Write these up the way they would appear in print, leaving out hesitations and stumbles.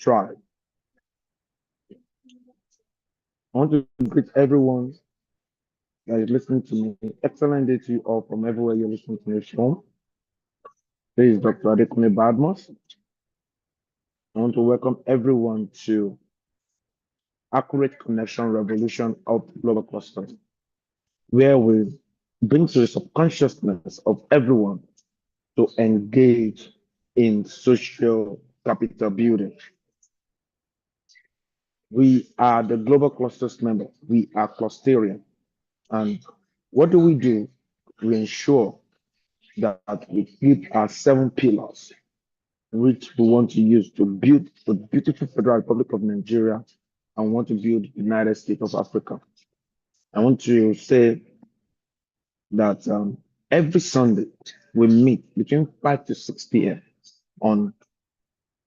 tribe. I want to greet everyone that is listening to me. Excellent day to you all from everywhere you're listening to me from. This is Dr. Adekunle Badmos. I want to welcome everyone to Accurate Connection Revolution of Global Clusters, where we bring to the subconsciousness of everyone to engage in social capital building. We are the Global Clusters member. We are clusterian. And what do? We ensure that we keep our 7 pillars, which we want to use to build the beautiful Federal Republic of Nigeria and want to build the United States of Africa. I want to say that every Sunday we meet between 5 to 6 p.m. on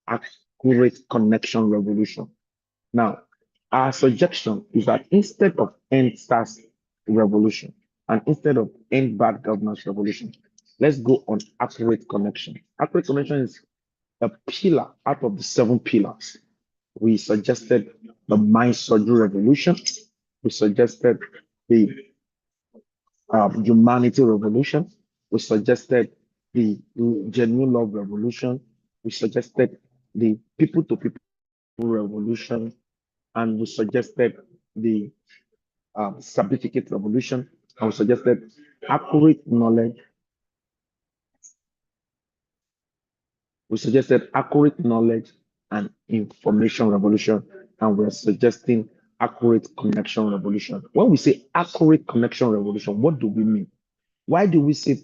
Accurate Connection Revolution. Now, our suggestion is that instead of end SARS revolution and instead of end bad governance revolution, let's go on accurate connection. Accurate connection is a pillar out of the 7 pillars. We suggested the mind surgery revolution. We suggested the humanity revolution. We suggested the genuine love revolution. We suggested the people to people revolution, and we suggested the certificate revolution, and we suggested accurate knowledge. We suggested accurate knowledge and information revolution, and we're suggesting accurate connection revolution. When we say accurate connection revolution, what do we mean? Why do we say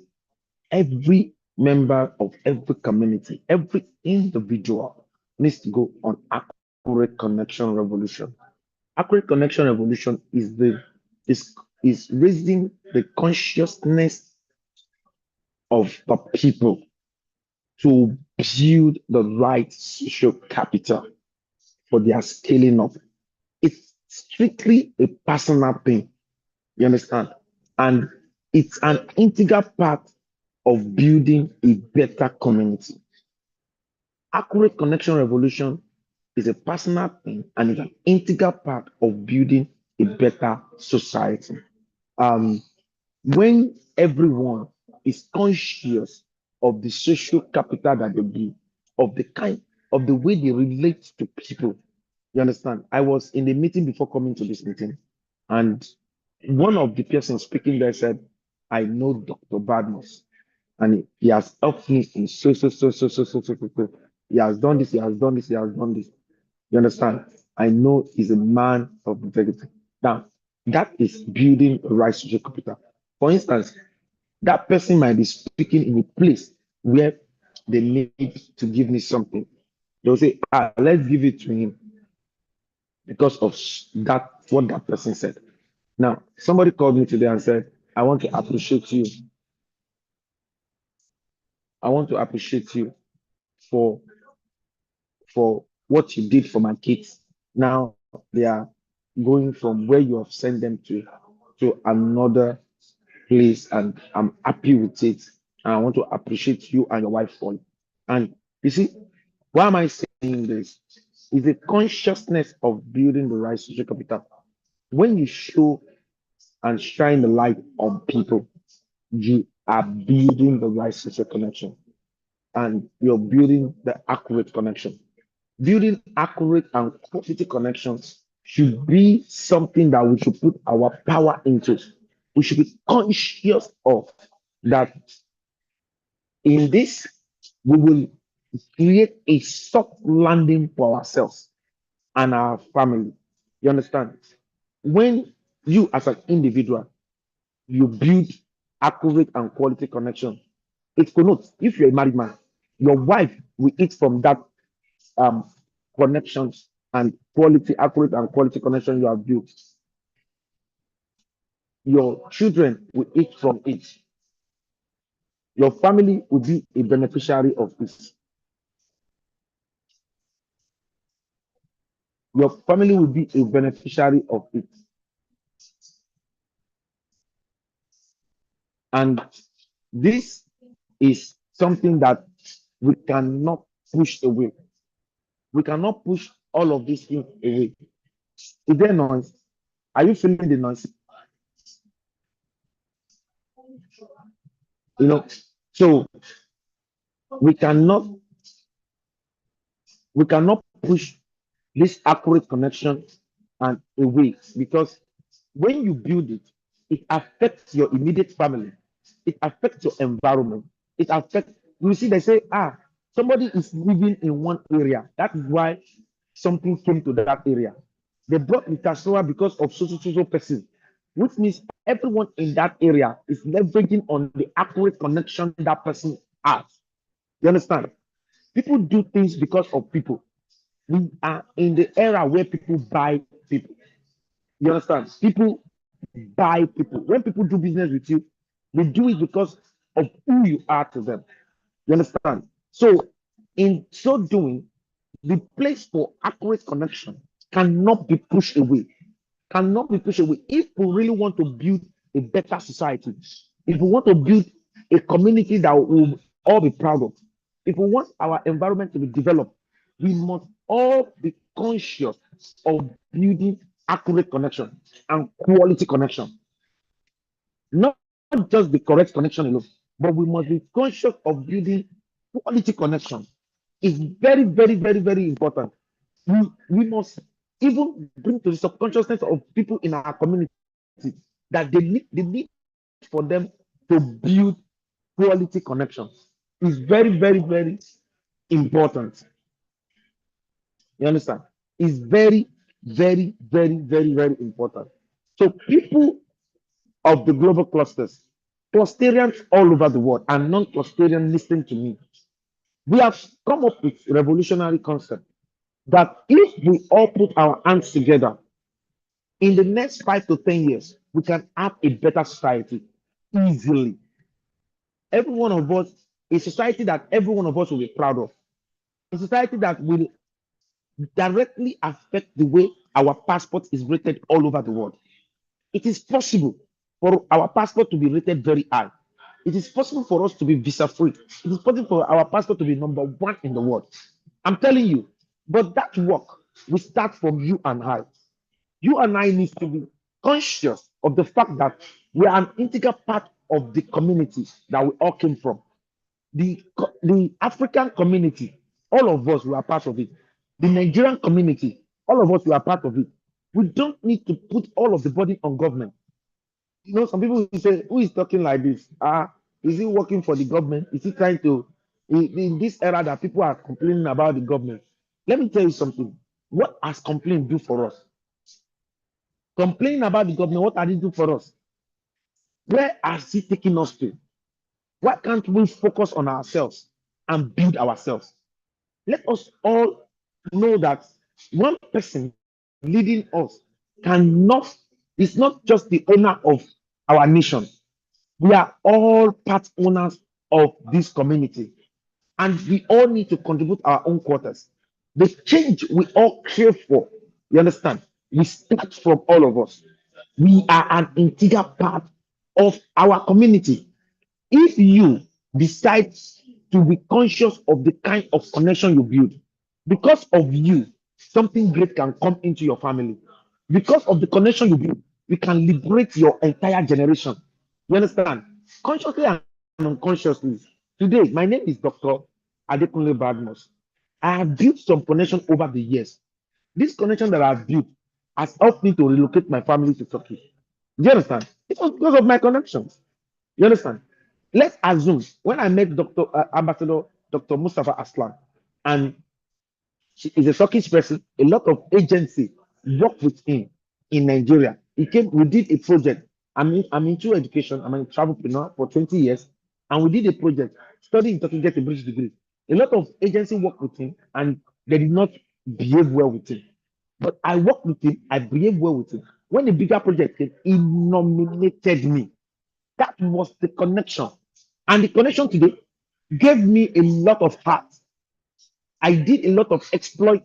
every member of every community, every individual needs to go on accurate connection revolution? Accurate connection revolution is raising the consciousness of the people to build the right social capital for their scaling up. It's strictly a personal thing, you understand? And it's an integral part of building a better community. Accurate connection revolution is a personal thing and is an integral part of building a better society. When everyone is conscious of the social capital that they build, of the way they relate to people, you understand? I was in the meeting before coming to this meeting, and one of the persons speaking there said, I know Dr. Badmos, and he has helped me in so. He has done this, he has done this, he has done this. You understand? I know he's a man of integrity. Now, that is building a right social capital. For instance, that person might be speaking in a place where they need to give me something. They'll say, let's give it to him because of that, what that person said. Now, somebody called me today and said, I want to appreciate you. I want to appreciate you for what you did for my kids. Now they are going from where you have sent them to another place, and I'm happy with it. And I want to appreciate you and your wife for it. And you see, why am I saying this? It's a consciousness of building the right social capital. When you show and shine the light on people, you are building the right social connection and you're building the accurate connection. Building accurate and quality connections should be something that we should put our power into. We should be conscious of that. In this, we will create a soft landing for ourselves and our family. You understand? When you, as an individual, you build accurate and quality connection, it connotes if you're a married man, your wife will eat from that um, connections and quality, accurate and quality connection you have built. Your children will eat from it. Your family will be a beneficiary of it. Your family will be a beneficiary of it. And this is something that we cannot push away. We cannot push all of these things away. Is there noise? Are you feeling the noise? You know, so we cannot we cannot push this accurate connection and away, because when you build it, it affects your immediate family, it affects your environment, it affects, you see, they say, somebody is living in one area. That is why something came to that area. They brought Mitasoa because of so person, which means everyone in that area is leveraging on the accurate connection that person has. You understand? People do things because of people. We are in the era where people buy people. You understand? People buy people. When people do business with you, they do it because of who you are to them. You understand? So, in so doing, the place for accurate connection cannot be pushed away. Cannot be pushed away. If we really want to build a better society, if we want to build a community that will all be proud of, if we want our environment to be developed, we must all be conscious of building accurate connection and quality connection. Not just the correct connection alone, but we must be conscious of building quality connection. It's very, very, very, very important. We must even bring to the subconsciousness of people in our community that they need for them to build quality connections. Is very, very, very important. You understand? It's very, very, very, very, very important. So people of the global clusters, clusterians all over the world and non-clusterians, listen to me. We have come up with revolutionary concept that if we all put our hands together, in the next 5 to 10 years, we can have a better society easily. Every one of us, a society that every one of us will be proud of, a society that will directly affect the way our passport is rated all over the world. It is possible for our passport to be rated very high. It is possible for us to be visa free. It is possible for our passport to be number one in the world. I'm telling you, but that work will start from you and I. You and I need to be conscious of the fact that we are an integral part of the community that we all came from. The African community, all of us, we are part of it. The Nigerian community, all of us, we are part of it. We don't need to put all of the burden on government. You know, some people will say, who is talking like this? Is he working for the government? Is he trying to, in this era that people are complaining about the government? Let me tell you something. What has complaint do for us? Complaining about the government, what are they do for us? Where has he taken us to? Why can't we focus on ourselves and build ourselves? Let us all know that one person leading us cannot, is not just the owner of our nation. We are all part owners of this community, and we all need to contribute our own quarters. The change we all crave for, you understand, we start from all of us. We are an integral part of our community. If you decide to be conscious of the kind of connection you build, because of you, something great can come into your family. Because of the connection you build, we can liberate your entire generation. You understand? Consciously and unconsciously. Today, my name is Dr. Adekunle Badmus. I have built some connection over the years. This connection that I've built has helped me to relocate my family to Turkey. Do you understand? It was because of my connections. You understand? Let's assume when I met Dr. Ambassador Dr. Mustafa Aslan, and she is a Turkish person, a lot of agency work with him in Nigeria. He came, we did a project. I'm into education, I'm a travelpreneur for 20 years, and we did a project, studying in Turkey, get a British degree. A lot of agency work with him, and they did not behave well with him. But I worked with him, I behaved well with him. When the bigger project came, he nominated me. That was the connection. And the connection today gave me a lot of heart. I did a lot of exploit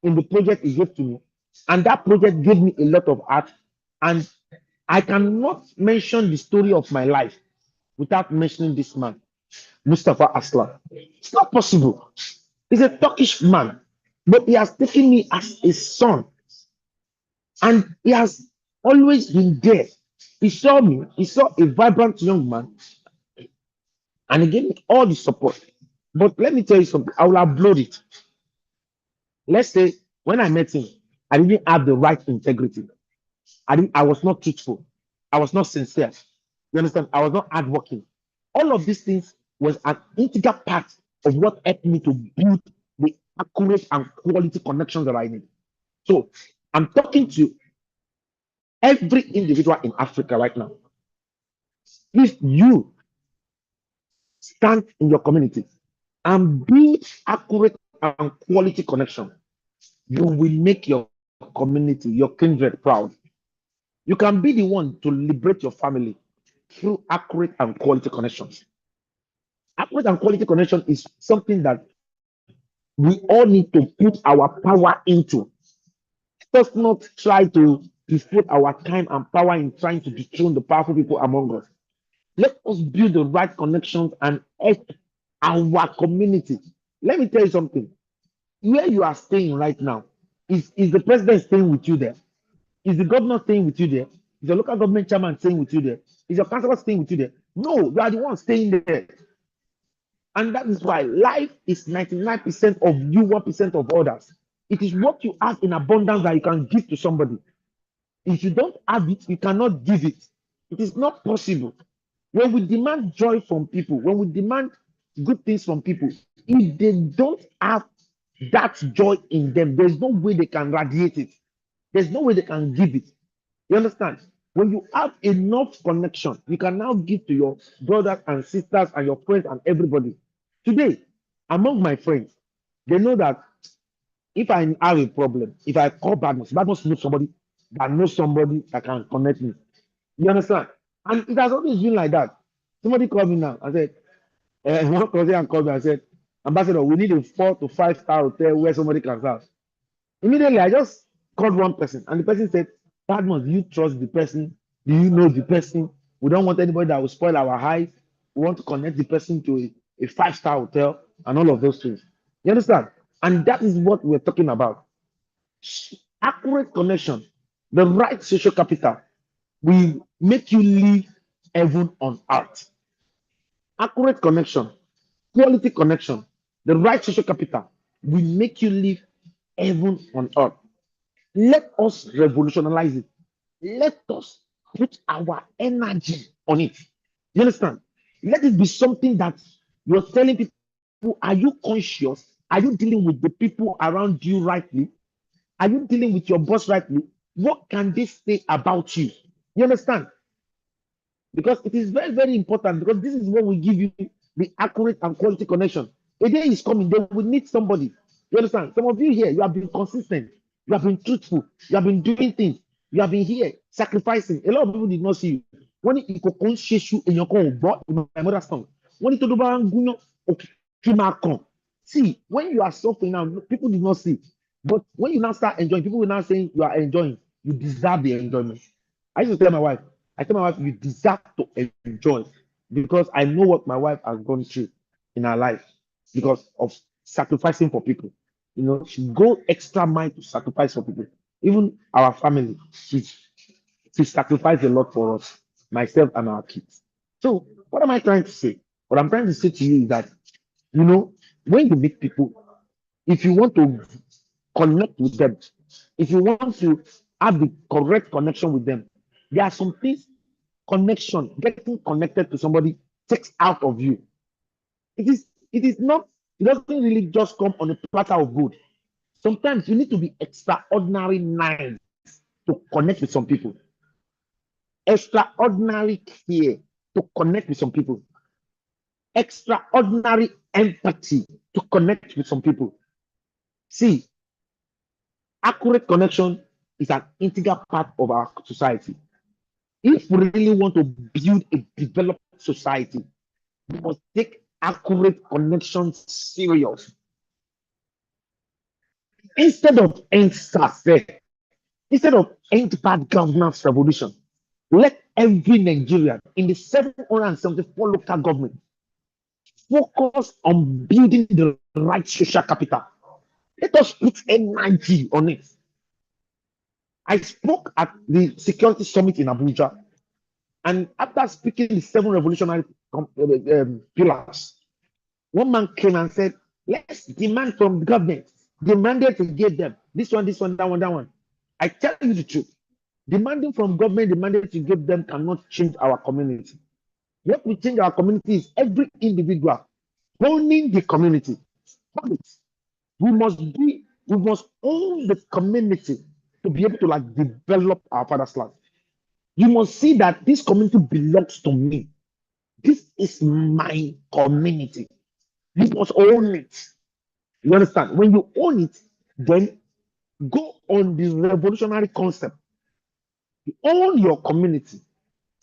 in the project he gave to me. And that project gave me a lot of heart. And I cannot mention the story of my life without mentioning this man, Mustafa Aslan. It's not possible. He's a Turkish man. but he has taken me as a son, and he has always been there. He saw me, he saw a vibrant young man, and he gave me all the support. But let me tell you something, I will have blown it. Let's say when I met him, I didn't have the right integrity. I was not truthful. I was not sincere. You understand? I was not hardworking. All of these things was an integral part of what helped me to build the accurate and quality connections that I need. So I'm talking to every individual in Africa right now. If you stand in your community and build accurate and quality connection, you will make your community, your kindred proud. You can be the one to liberate your family through accurate and quality connections. Accurate and quality connection is something that we all need to put our power into. Let's not try to put our time and power in trying to dethrone the powerful people among us. Let us build the right connections and help our community. Let me tell you something. Where you are staying right now, is the president staying with you there? Is the governor staying with you there? Is the local government chairman staying with you there? Is your councillor staying with you there? No, you are the one staying there. And that is why life is 99% of you, 1% of others. It is what you have in abundance that you can give to somebody. If you don't have it, you cannot give it. It is not possible. When we demand joy from people, when we demand good things from people, if they don't have that joy in them, there's no way they can radiate it. There's no way they can give it. You understand? When you have enough connection, you can now give to your brothers and sisters and your friends and everybody. Today, among my friends, they know that if I have a problem, if I call Badmus, Badmus knows somebody that can connect me. You understand? And it has always been like that. Somebody called me now. I said, one person called me. I said, Ambassador, we need a 4 to 5 star hotel where somebody can house. Immediately, I just called one person, and the person said, Badmus, do you trust the person? Do you know the person? We don't want anybody that will spoil our eyes. We want to connect the person to a 5 star hotel and all of those things. You understand? And that is what we're talking about. Accurate connection, the right social capital will make you live heaven on earth. Accurate connection, quality connection, the right social capital will make you live heaven on earth. Let us revolutionize it. Let us put our energy on it. You understand? Let it be something that you're telling people, are you conscious? Are you dealing with the people around you rightly? Are you dealing with your boss rightly? What can they say about you? You understand? Because it is very, very important, because this is what will give you the accurate and quality connection. A day is coming, they will need somebody. You understand? Some of you here, you have been consistent, you have been truthful, you have been doing things, you have been here sacrificing. A lot of people did not see you. When you can share you in your my mother's tongue. When it see, when you are suffering now, people did not see. But when you now start enjoying, people will now saying you are enjoying, you deserve the enjoyment. I used to tell my wife, you deserve to enjoy, because I know what my wife has gone through in her life because of sacrificing for people. You know, she go extra mile to sacrifice for people. Even our family, she sacrificed a lot for us, myself and our kids. So, what am I trying to say? What I'm trying to say to you is that, you know, when you meet people, if you want to connect with them, if you want to have the correct connection with them, there are some things getting connected to somebody takes out of you. It is not, it doesn't really just come on a platter of good. Sometimes you need to be extraordinary nice to connect with some people, extraordinary care to connect with some people, extraordinary empathy to connect with some people. See, accurate connection is an integral part of our society. If we really want to build a developed society, we must take accurate connections serious. Instead of end success, instead of end bad governance revolution, let every Nigerian in the 774 local government focus on building the right social capital. Let us put energy on it. I spoke at the security summit in Abuja, and after speaking the 7 revolutionary pillars, one man came and said, let's demand from the government. Demanded to give them this one, that one, that one. I tell you the truth. Demanding from government, demanded to give them cannot change our community. What will change our community is every individual owning the community. Hold it. We must own the community to be able to like develop our father's land. You must see that this community belongs to me. This is my community. You must own it. You understand? When you own it, then go on the revolutionary concept. You own your community.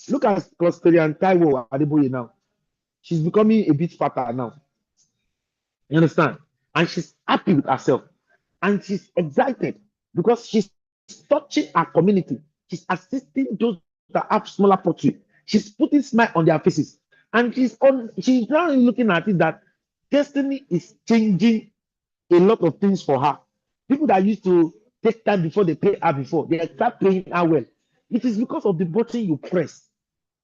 Look at Clusteri Taiwo Adeboye now. She's becoming a bit fatter now. You understand? And she's happy with herself. And she's excited because she's touching her community. She's assisting those that have smaller poverty. She's putting smile on their faces. And she's now looking at it that destiny is changing a lot of things for her. People that used to take time before they pay her before, they start paying her well. It is because of the button you press.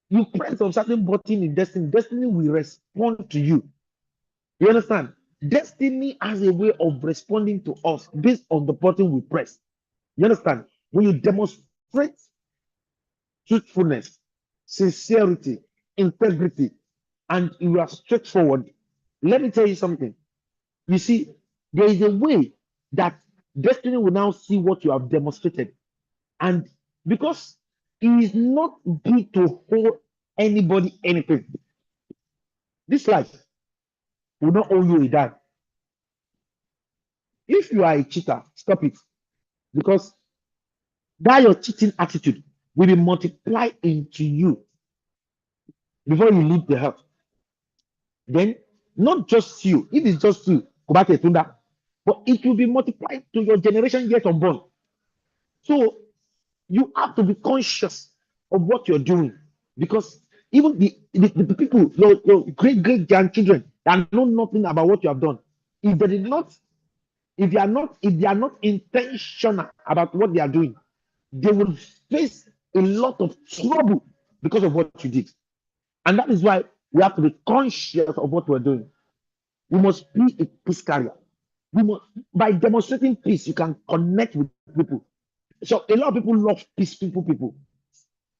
You press on certain button in destiny. Destiny will respond to you. You understand? Destiny has a way of responding to us based on the button we press. You understand? When you demonstrate truthfulness, sincerity, integrity, and you are straightforward, let me tell you something. You see, there is a way that destiny will now see what you have demonstrated. And because it is not due to hold anybody anything, this life will not owe you a dime. If you are a cheater, stop it. Because that your cheating attitude will be multiplied into you before you leave the earth. Then, not just you, if it's just you, but it will be multiplied to your generation yet unborn. So you have to be conscious of what you're doing because even the people, your great grandchildren that know nothing about what you have done, if they did not, if they are not intentional about what they are doing, they will face a lot of trouble because of what you did. And that is why we have to be conscious of what we're doing. We must be a peace carrier. By demonstrating peace, you can connect with people. So a lot of people love peaceful people.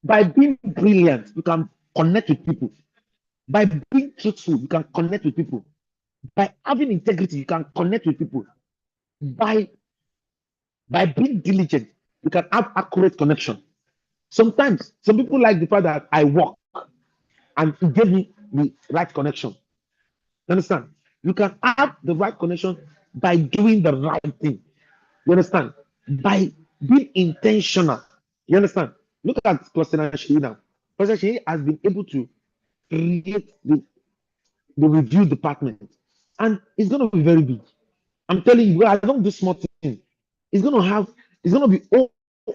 By being brilliant, you can connect with people. By being truthful, you can connect with people. By having integrity, you can connect with people. By being diligent, you can have accurate connection. Sometimes some people like the fact that I work and it gave me the right connection. You understand? You can have the right connection by doing the right thing. You understand? By being intentional. You understand? Look at President Sheyi now. President Sheyi has been able to create the review department, and it's going to be very big. I'm telling you, I don't do small things. It's going to have, it's going to be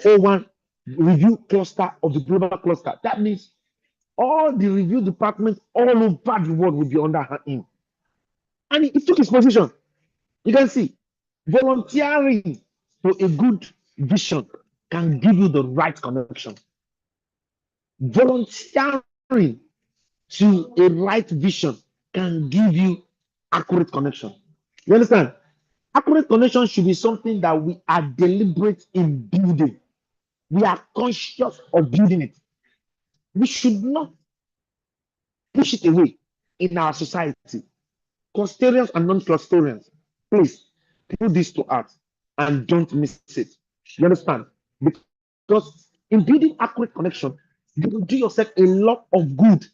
001 review cluster of the global cluster. That means all the review departments all over the world will be under him. And he took his position. You can see, volunteering to a good vision can give you the right connection. Volunteering to a right vision can give you accurate connection. You understand? Accurate connection should be something that we are deliberate in building. We are conscious of building it. We should not push it away in our society. Custodians and non-custodians, please put this to heart and don't miss it. You understand? Because in building accurate connection, you will do yourself a lot of good.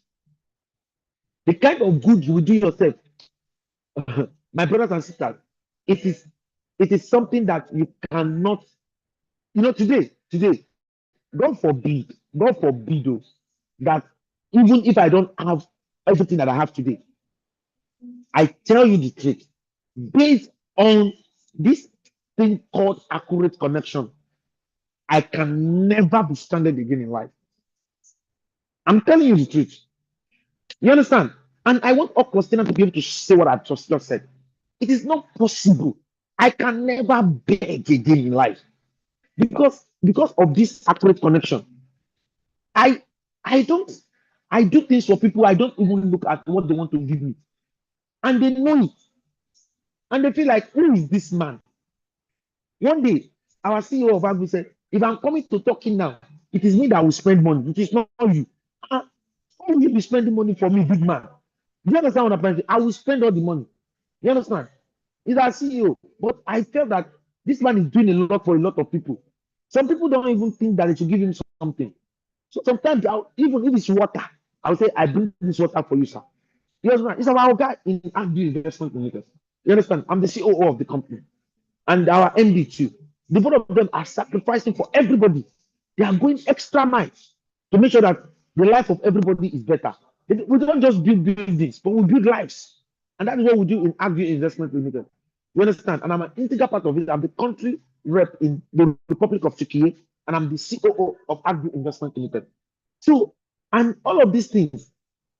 The kind of good you will do yourself, my brothers and sisters, it is something that you cannot, today, God forbid though, that even if I don't have everything that I have today, I tell you the truth, based on this thing called accurate connection, I can never be stranded again in life. I'm telling you the truth. You understand? And I want all Christians to be able to say what I just said. It is not possible I can never beg again in life because of this accurate connection. I I don't I do things for people. I don't even look at what they want to give me, and they know it, and they feel like, who is this man? One day, our CEO of Agri said, if I'm coming to talking now, it is me that will spend money. It is not you. Ah, why will you be spending money for me, big man? Do you understand what I'm saying? I will spend all the money. You understand? He's our CEO. But I felt that this man is doing a lot for a lot of people. Some people don't even think that they should give him something. So sometimes, even if it's water, I'll say, I bring this water for you, sir. You understand? It's our guy in Agri Investment Limited. You understand? I'm the COO of the company and our MD too. The both of them are sacrificing for everybody. They are going extra miles to make sure that the life of everybody is better. We don't just build buildings, but we build lives. And that is what we do in Agri Investment Limited. You understand? And I'm an integral part of it. I'm the country rep in the Republic of Turkey, and I'm the COO of Agri Investment Limited. So, and all of these things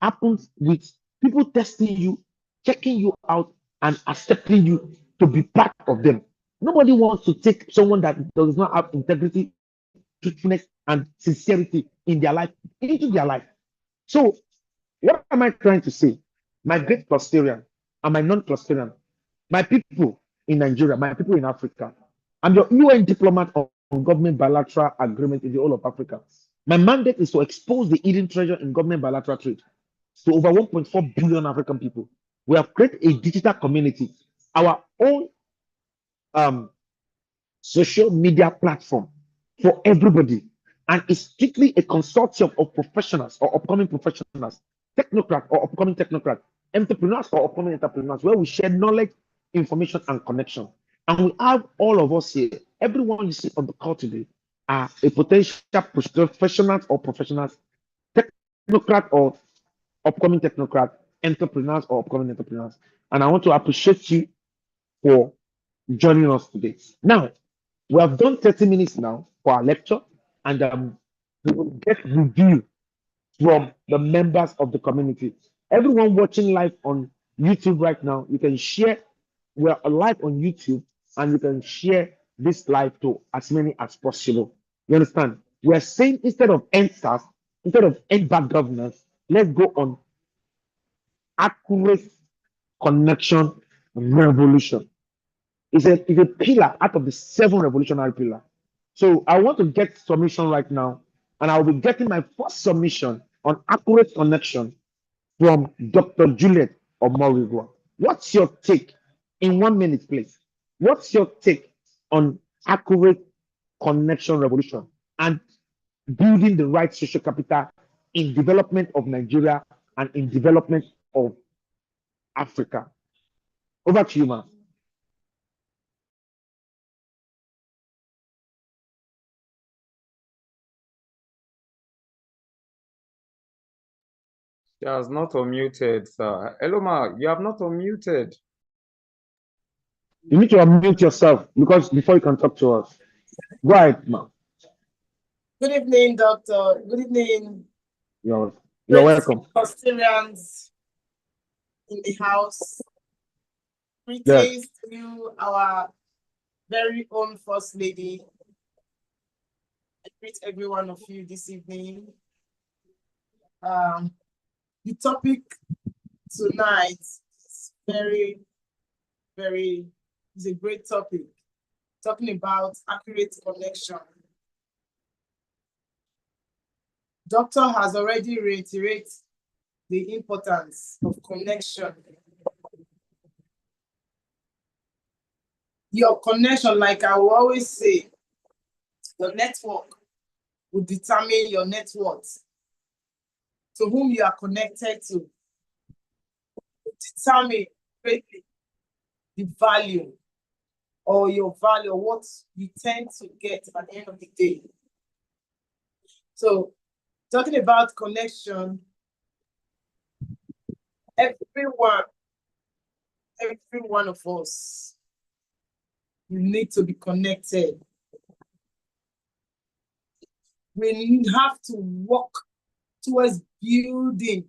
happens with people testing you, checking you out, and accepting you to be part of them. Nobody wants to take someone that does not have integrity, truthfulness, and sincerity in their life into their life. So, what am I trying to say? My great clusterian and my non-clusterian, my people in Nigeria, my people in Africa, I'm your UN diplomat on government bilateral agreement in the whole of Africa. My mandate is to expose the hidden treasure in government bilateral trade to over 1.4 billion African people. We have created a digital community, our own um, social media platform for everybody. And it's strictly a consortium of professionals or upcoming professionals, technocrats or upcoming technocrats, entrepreneurs or upcoming entrepreneurs, where we share knowledge, information, and connection. And we have all of us here, everyone you see on the call today, are a potential professionals or professionals, technocrat or upcoming technocrat, entrepreneurs or upcoming entrepreneurs. And I want to appreciate you for joining us today. Now, we have done 30 minutes now for our lecture, and we will get review from the members of the community. Everyone watching live on YouTube right now, you can share. We're live on YouTube, and you can share this live to as many as possible. You understand? We're saying instead of end SARS, instead of end bad governance, let's go on accurate connection revolution. It's a pillar out of the 7 revolutionary pillars. So I want to get submission right now, and I'll be getting my first submission on accurate connection from Dr. Juliet Omorigwa. What's your take in 1 minute, please? What's your take on accurate connection revolution and building the right social capital in development of Nigeria and in development of Africa? Over to you, ma'am. She has not unmuted, sir. Hello, Ma. You have not unmuted. You need to unmute yourself because before you can talk to us. Go ahead, ma'am. Good evening, Doctor. Good evening. You're welcome. Australians in the house. Greetings Yes. to you, our very own First Lady. I greet every one of you this evening. The topic tonight is very, is a great topic, talking about accurate connection. Doctor has already reiterated the importance of connection. Your connection, like I will always say, your network will determine your net worth. To whom you are connected to will determine greatly the value or your value, or what you tend to get at the end of the day. So, talking about connection, every one of us, you need to be connected. We have to work towards building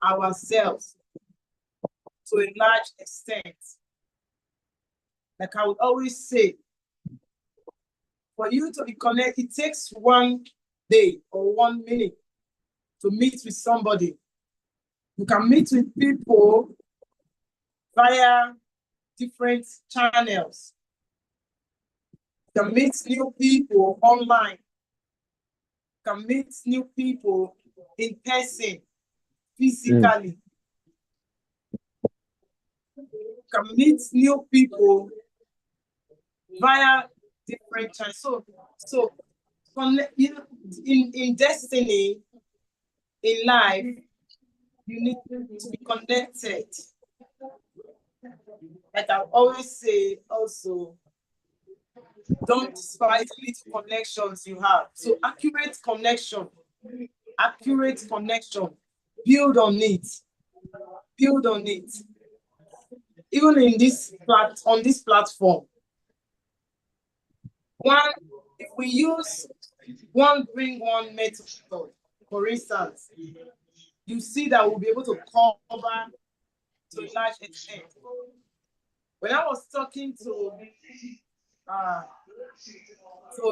ourselves to a large extent. Like I would always say, for you to be connected, it takes 1 day or 1 minute to meet with somebody. You can meet with people via different channels. You can meet new people online. You can meet new people in person, physically. You can meet new people via different channels. So in destiny, in life, you need to be connected. Like I always say also, don't despise little connections you have. So accurate connection, build on it, build on it. Even in on this platform, if we use bring one method, for instance, you see that we'll be able to cover to a large extent. When I was talking to a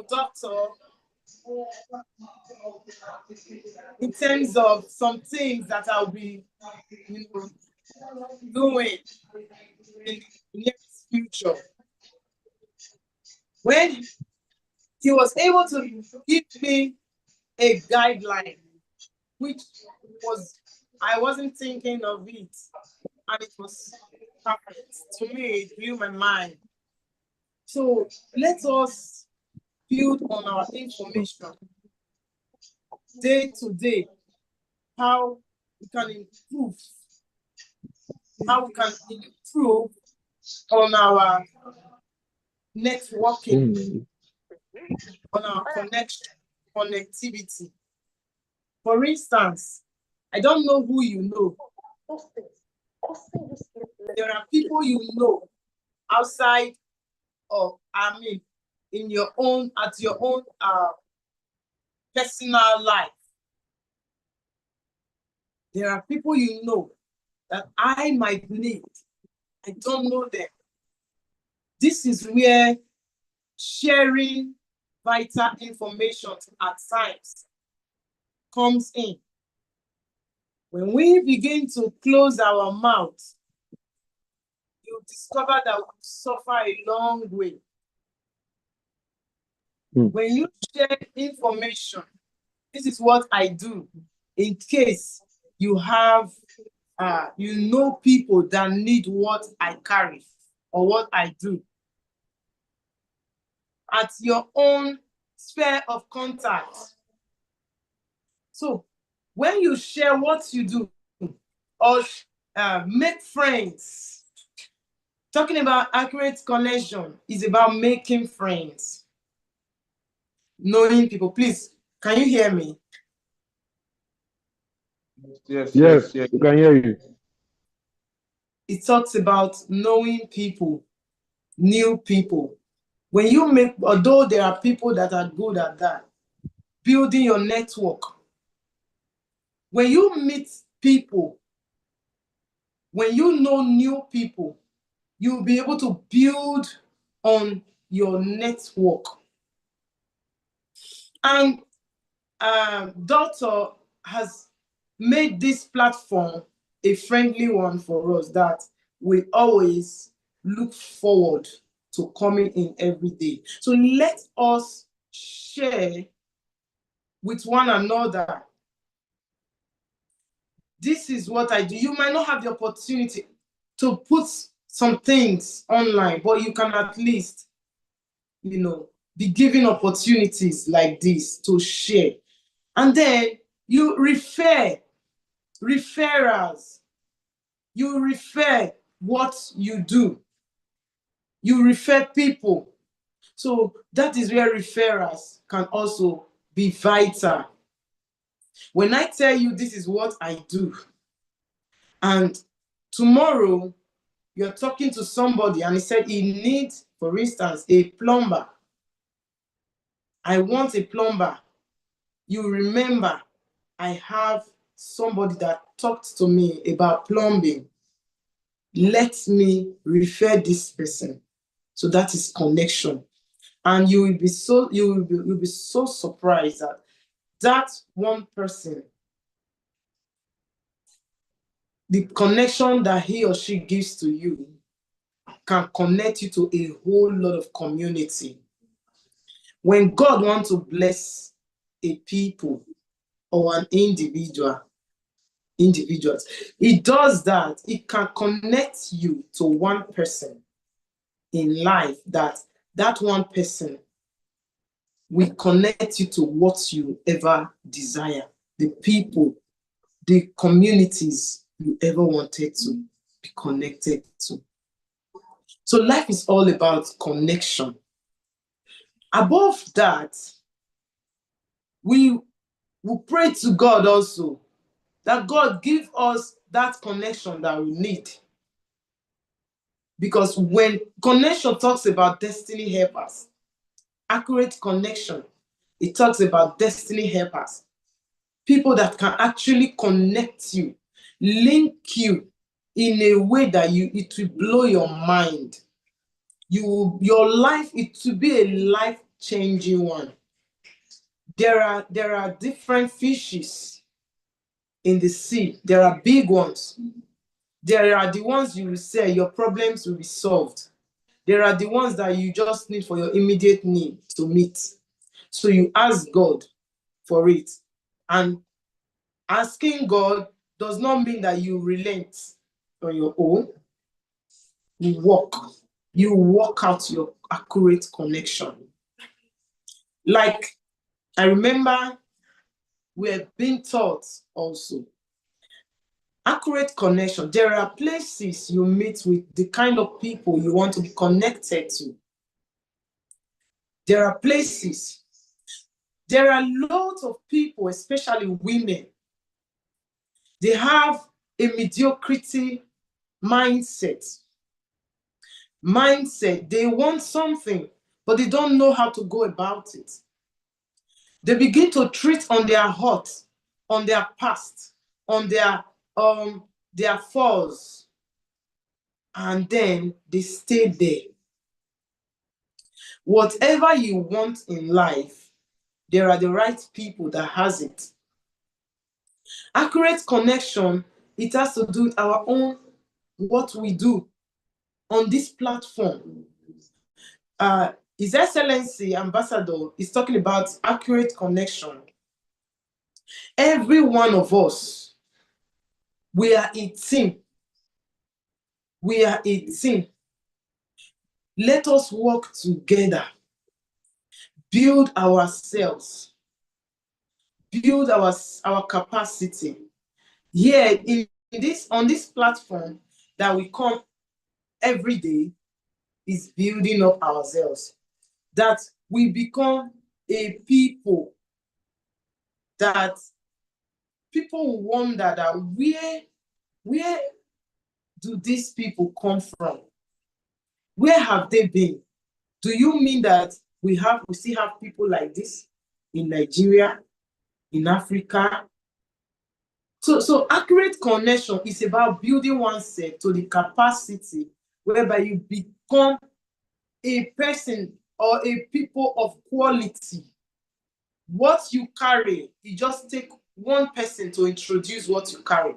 doctor in terms of some things that I'll be doing in the near future, when he was able to give me a guideline, which I wasn't thinking of it, and it was perfect to me. It blew my mind. So let us build on our information day to day, how we can improve on our networking, on our connectivity. For instance, I don't know who you know. There are people you know outside of, at your own personal life. There are people you know that I might need. I don't know them. This is where sharing vital information at times comes in. When we begin to close our mouth, you discover that we suffer a long way. When you share information, this is what I do in case you have, people that need what I carry or what I do. At your own sphere of contact. So when you share what you do or make friends, talking about accurate connection is about making friends, knowing people. Please, can you hear me? Yes, we can hear you. It talks about knowing people, new people. When you make, although there are people that are good at that, building your network. When you meet people, when you know new people, you'll be able to build on your network. And Doctor has made this platform a friendly one for us that we always look forward to coming in every day. So let us share with one another. This is what I do. You might not have the opportunity to put some things online, but you can at least, be given opportunities like this to share. And then you referrals. You refer what you do. You refer people. So that is where referrals can also be vital. When I tell you this is what I do, and tomorrow you're talking to somebody and he said he needs, for instance, a plumber. I want a plumber. You remember, I have somebody that talked to me about plumbing. Let me refer this person. So that is connection. And you'll be so surprised that that one person, the connection that he or she gives to you can connect you to a whole lot of community. When God wants to bless a people or an individuals, it does that. It can connect you to one person in life that one person will connect you to what you ever desire, the people, the communities you ever wanted to be connected to. So life is all about connection. Above that, we will pray to God also that God give us that connection that we need. Because when connection talks about destiny helpers, accurate connection, it talks about destiny helpers, people that can actually connect you, link you in a way that it will blow your mind. Your life, it will be a life-changing one. There are different fishes in the sea. There are big ones. There are the ones you will say your problems will be solved. There are the ones that you just need for your immediate need to meet. So you ask God for it. And asking God does not mean that you relent on your own. You work out your accurate connection. Like, I remember we have been taught also, accurate connection. There are places you meet with the kind of people you want to be connected to. There are places. There are lots of people, especially women. They have a mediocrity mindset. They want something, but they don't know how to go about it. They begin to treat on their hurt, on their past, on their faults, and then they stay there. Whatever you want in life, there are the right people that has it. Accurate connection, it has to do with our own, what we do on this platform. His Excellency Ambassador is talking about accurate connection. Every one of us, we are a team. We are a team. Let us work together. Build ourselves. Build our capacity. Here on this platform that we come every day is building up ourselves. That we become a people that people wonder that where do these people come from? Where have they been? Do you mean that we still have people like this in Nigeria, in Africa? So accurate connection is about building oneself to the capacity whereby you become a person or a people of quality. What you carry, you just take one person to introduce what you carry.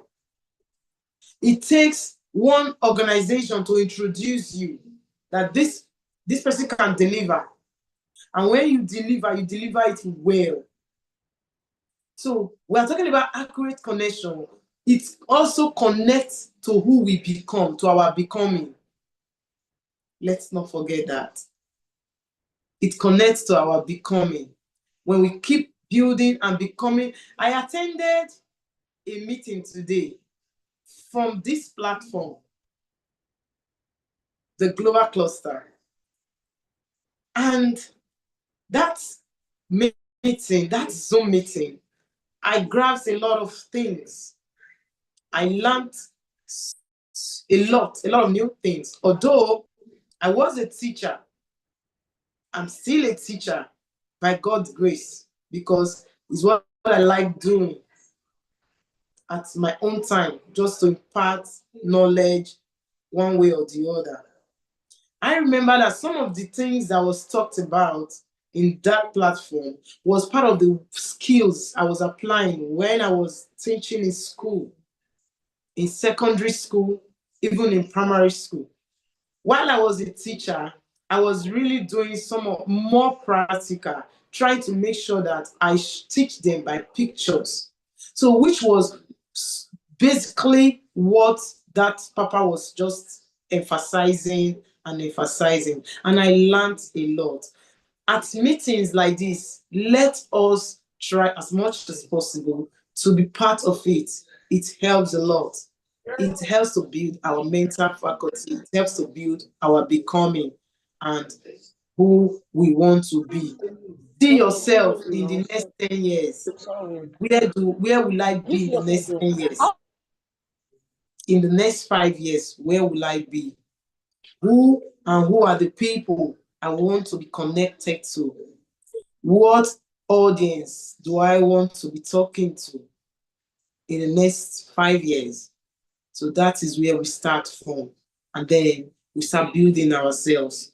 It takes one organization to introduce you that this person can deliver. And when you deliver it well. So we are talking about accurate connection. It also connects to who we become, to our becoming. Let's not forget that. It connects to our becoming. When we keep building and becoming. I attended a meeting today from this platform, the Global Cluster. And that meeting, that Zoom meeting, I grasped a lot of things. I learned a lot of new things. Although I was a teacher, I'm still a teacher by God's grace, because it's what I like doing at my own time, just to impart knowledge one way or the other. I remember that some of the things that was talked about in that platform was part of the skills I was applying when I was teaching in school, in secondary school, even in primary school. While I was a teacher, I was really doing some more practical, trying to make sure that I teach them by pictures. So, which was basically what that Papa was just emphasizing and emphasizing. And I learned a lot. At meetings like this, let us try as much as possible to be part of it. It helps a lot. It helps to build our mental faculty. It helps to build our becoming and who we want to be. See yourself in the next 10 years. Where will I be in the next 10 years? In the next 5 years, where will I be? Who are the people I want to be connected to? What audience do I want to be talking to in the next 5 years? So that is where we start from. And then we start building ourselves.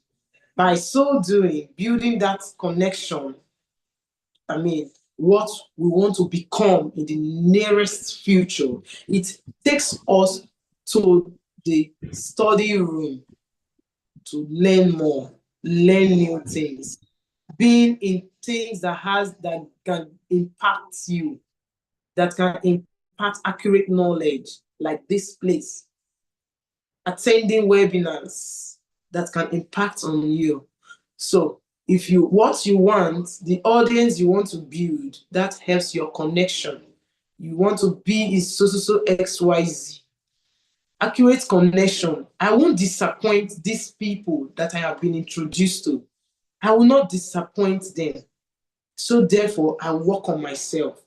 By so doing, building that connection, what we want to become in the nearest future, it takes us to the study room to learn more, learn new things, being in things that can impact you, that can impart accurate knowledge, like this place, attending webinars that can impact on you. So if what you want, the audience you want to build, that helps your connection. You want to be in so XYZ. Accurate connection. I won't disappoint these people that I have been introduced to. I will not disappoint them. So therefore, I work on myself.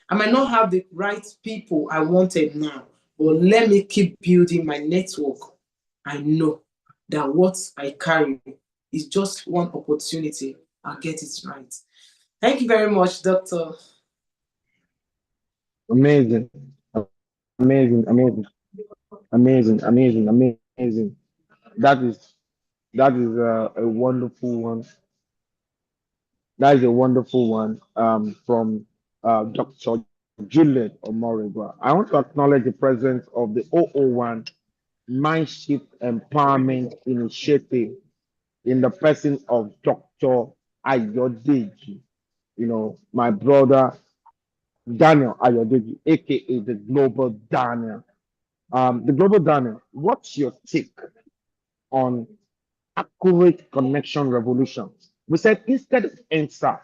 I might not have the right people I wanted now, but let me keep building my network. I know that what I carry is just one opportunity. I'll get it right. Thank you very much, Dr. Amazing, amazing, amazing, amazing, amazing, amazing. That is a wonderful one. That is a wonderful one from Dr. Juliet Omorigwa. I want to acknowledge the presence of the 001 Mindshift Empowerment Initiative in the person of Dr. Ayodeji, my brother Daniel Ayodeji, aka the Global Daniel. The Global Daniel, what's your take on accurate connection revolution? We said instead of EndSARS,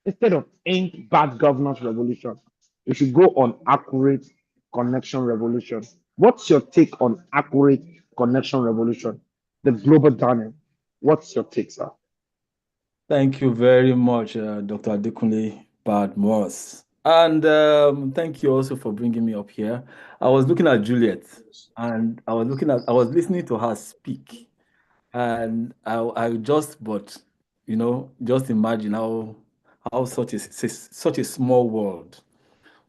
instead of end bad governance revolution, we should go on accurate connection revolution. What's your take on accurate connection revolution? The Global Daniel, what's your take, sir? Thank you very much, Dr. Adekunle Badmus. And thank you also for bringing me up here. I was looking at Juliet, and I was listening to her speak, and I just imagine how such a small world.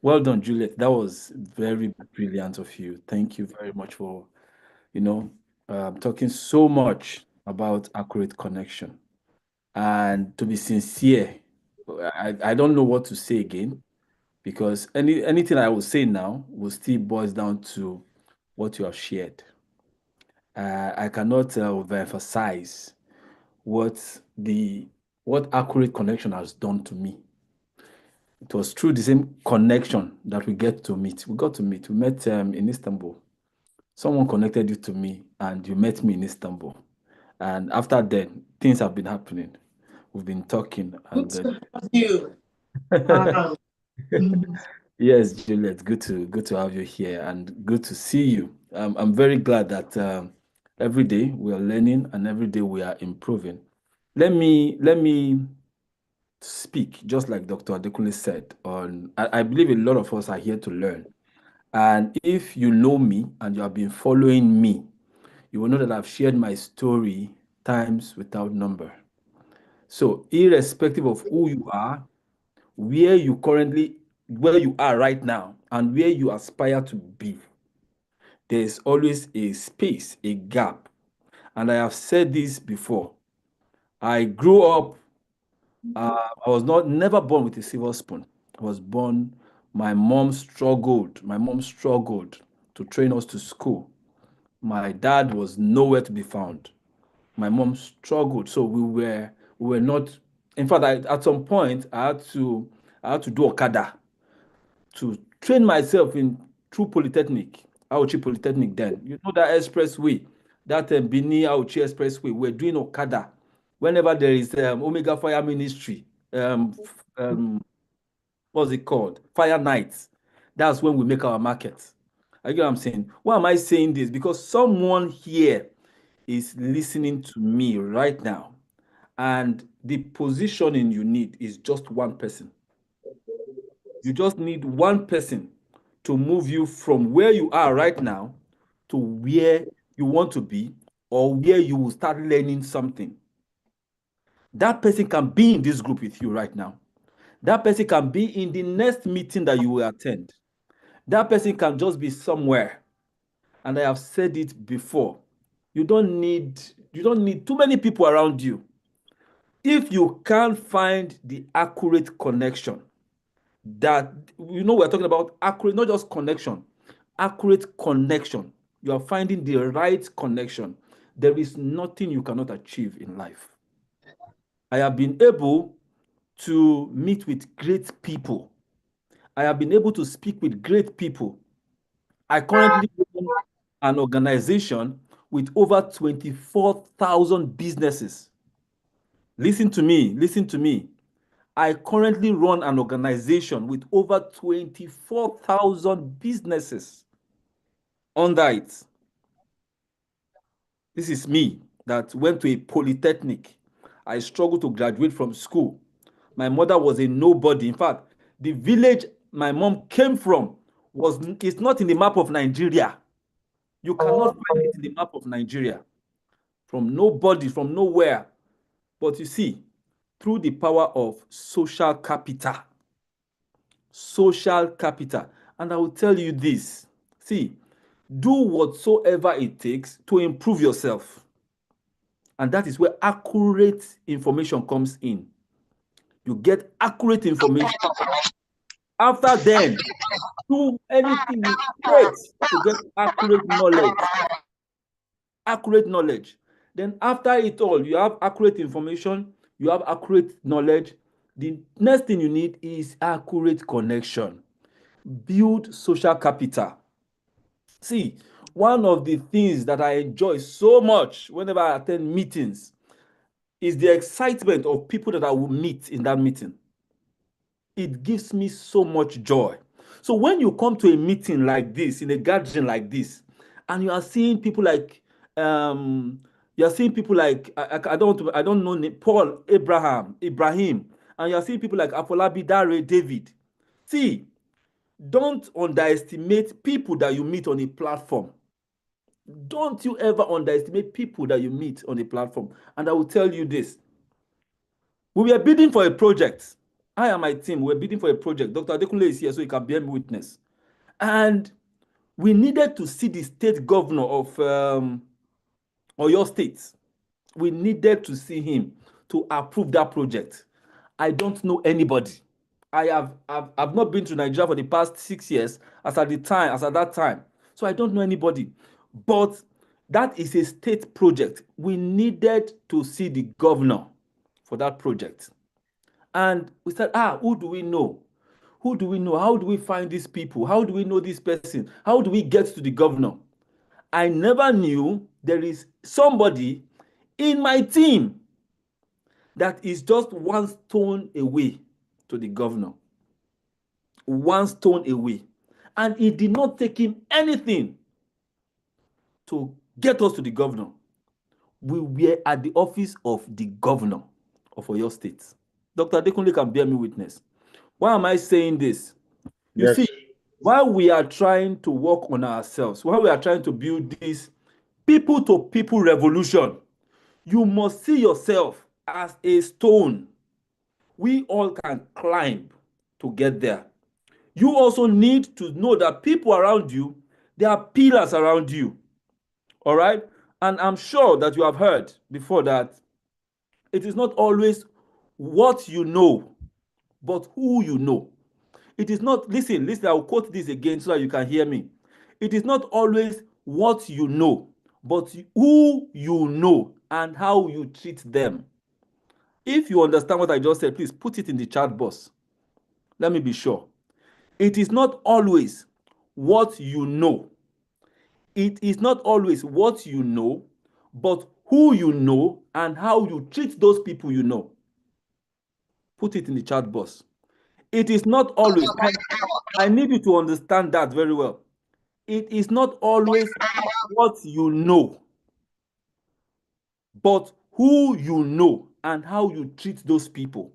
Well done, Juliet. That was very brilliant of you. Thank you very much for talking so much about accurate connection. And to be sincere, I don't know what to say again, because anything I will say now will still boils down to what you have shared. I cannot overemphasize what accurate connection has done to me. It was through the same connection that we got to meet. We met in Istanbul. Someone connected you to me, and you met me in Istanbul. And after then, things have been happening. We've been talking. Good to have you. Wow. Yes, Juliet, good to have you here, and good to see you. I'm very glad that every day we are learning and every day we are improving. Let me speak, just like Dr. Adekunle said, I believe a lot of us are here to learn. And if you know me and you have been following me, you will know that I've shared my story times without number. So irrespective of who you are, where you are right now, and where you aspire to be, there's always a space, a gap. and I have said this before. I grew up, I was never born with a silver spoon. I was born, my mom struggled to train us to school. My dad was nowhere to be found. My mom struggled, so we were not. In fact, at some point, I had to do Okada to train myself in through Polytechnic, Auchi Polytechnic. Then you know that expressway, that Bini Auchi Expressway. We're doing Okada whenever there is Omega Fire Ministry. What's it called? Fire Nights. That's when we make our markets. I get what I'm saying. Why am I saying this? Because someone here is listening to me right now, and the positioning you need is just one person. You just need one person to move you from where you are right now to where you want to be, or where you will start learning something. That person can be in this group with you right now. That person can be in the next meeting that you will attend. That person can just be somewhere. And I have said it before. You don't need too many people around you. If you can't find the accurate connection, that we're talking about accurate, not just connection, accurate connection. You are finding the right connection. There is nothing you cannot achieve in life. I have been able to meet with great people. I have been able to speak with great people. I currently run an organization with over 24,000 businesses. Listen to me. I currently run an organization with over 24,000 businesses under it. This is me that went to a polytechnic. I struggled to graduate from school. My mother was a nobody. In fact, the village my mom came from is not in the map of Nigeria. You cannot find it in the map of Nigeria. From nobody, from nowhere. But you see, through the power of social capital, and I will tell you this, see, do whatsoever it takes to improve yourself. And that is where accurate information comes in. You get accurate information. After then, do anything it takes to get accurate knowledge. Then after it all, you have accurate information, you have accurate knowledge. The next thing you need is accurate connection. Build social capital. See, one of the things that I enjoy so much whenever I attend meetings is the excitement of people that I will meet in that meeting. It gives me so much joy. So when you come to a meeting like this, in a gathering like this, and you are seeing people like I don't know Paul, Ibrahim, and you are seeing people like Afolabi, Dare, David. See, don't underestimate people that you meet on a platform. Don't you ever underestimate people that you meet on a platform. And I will tell you this. We were bidding for a project. I and my team were bidding for a project. Dr. Adekunle is here, so he can bear me witness. And we needed to see the state governor of Oyo State. We needed to see him to approve that project. I don't know anybody. I've not been to Nigeria for the past 6 years as at that time. So I don't know anybody. But that is a state project. We needed to see the governor for that project. And we said, who do we know? Who do we know? How do we find these people? How do we know this person? How do we get to the governor? I never knew there is somebody in my team that is just one stone away to the governor. One stone away. And it did not take him anything to get us to the governor. We were at the office of the governor of Oyo State. Dr. Adekunle can bear me witness. Why am I saying this? You see, while we are trying to work on ourselves, while we are trying to build this people-to-people revolution, you must see yourself as a stone. We all can climb to get there. You also need to know that people around you, there are pillars around you. All right? And I'm sure that you have heard before that it is not always what you know, but who you know. It is not, listen, I'll quote this again so that you can hear me. It is not always what you know, but who you know and how you treat them. If you understand what I just said, please put it in the chat box. Let me be sure. It is not always what you know. It is not always what you know, but who you know and how you treat those people you know. Put it in the chat box. It is not always, I need you to understand that very well. It is not always what you know, but who you know and how you treat those people.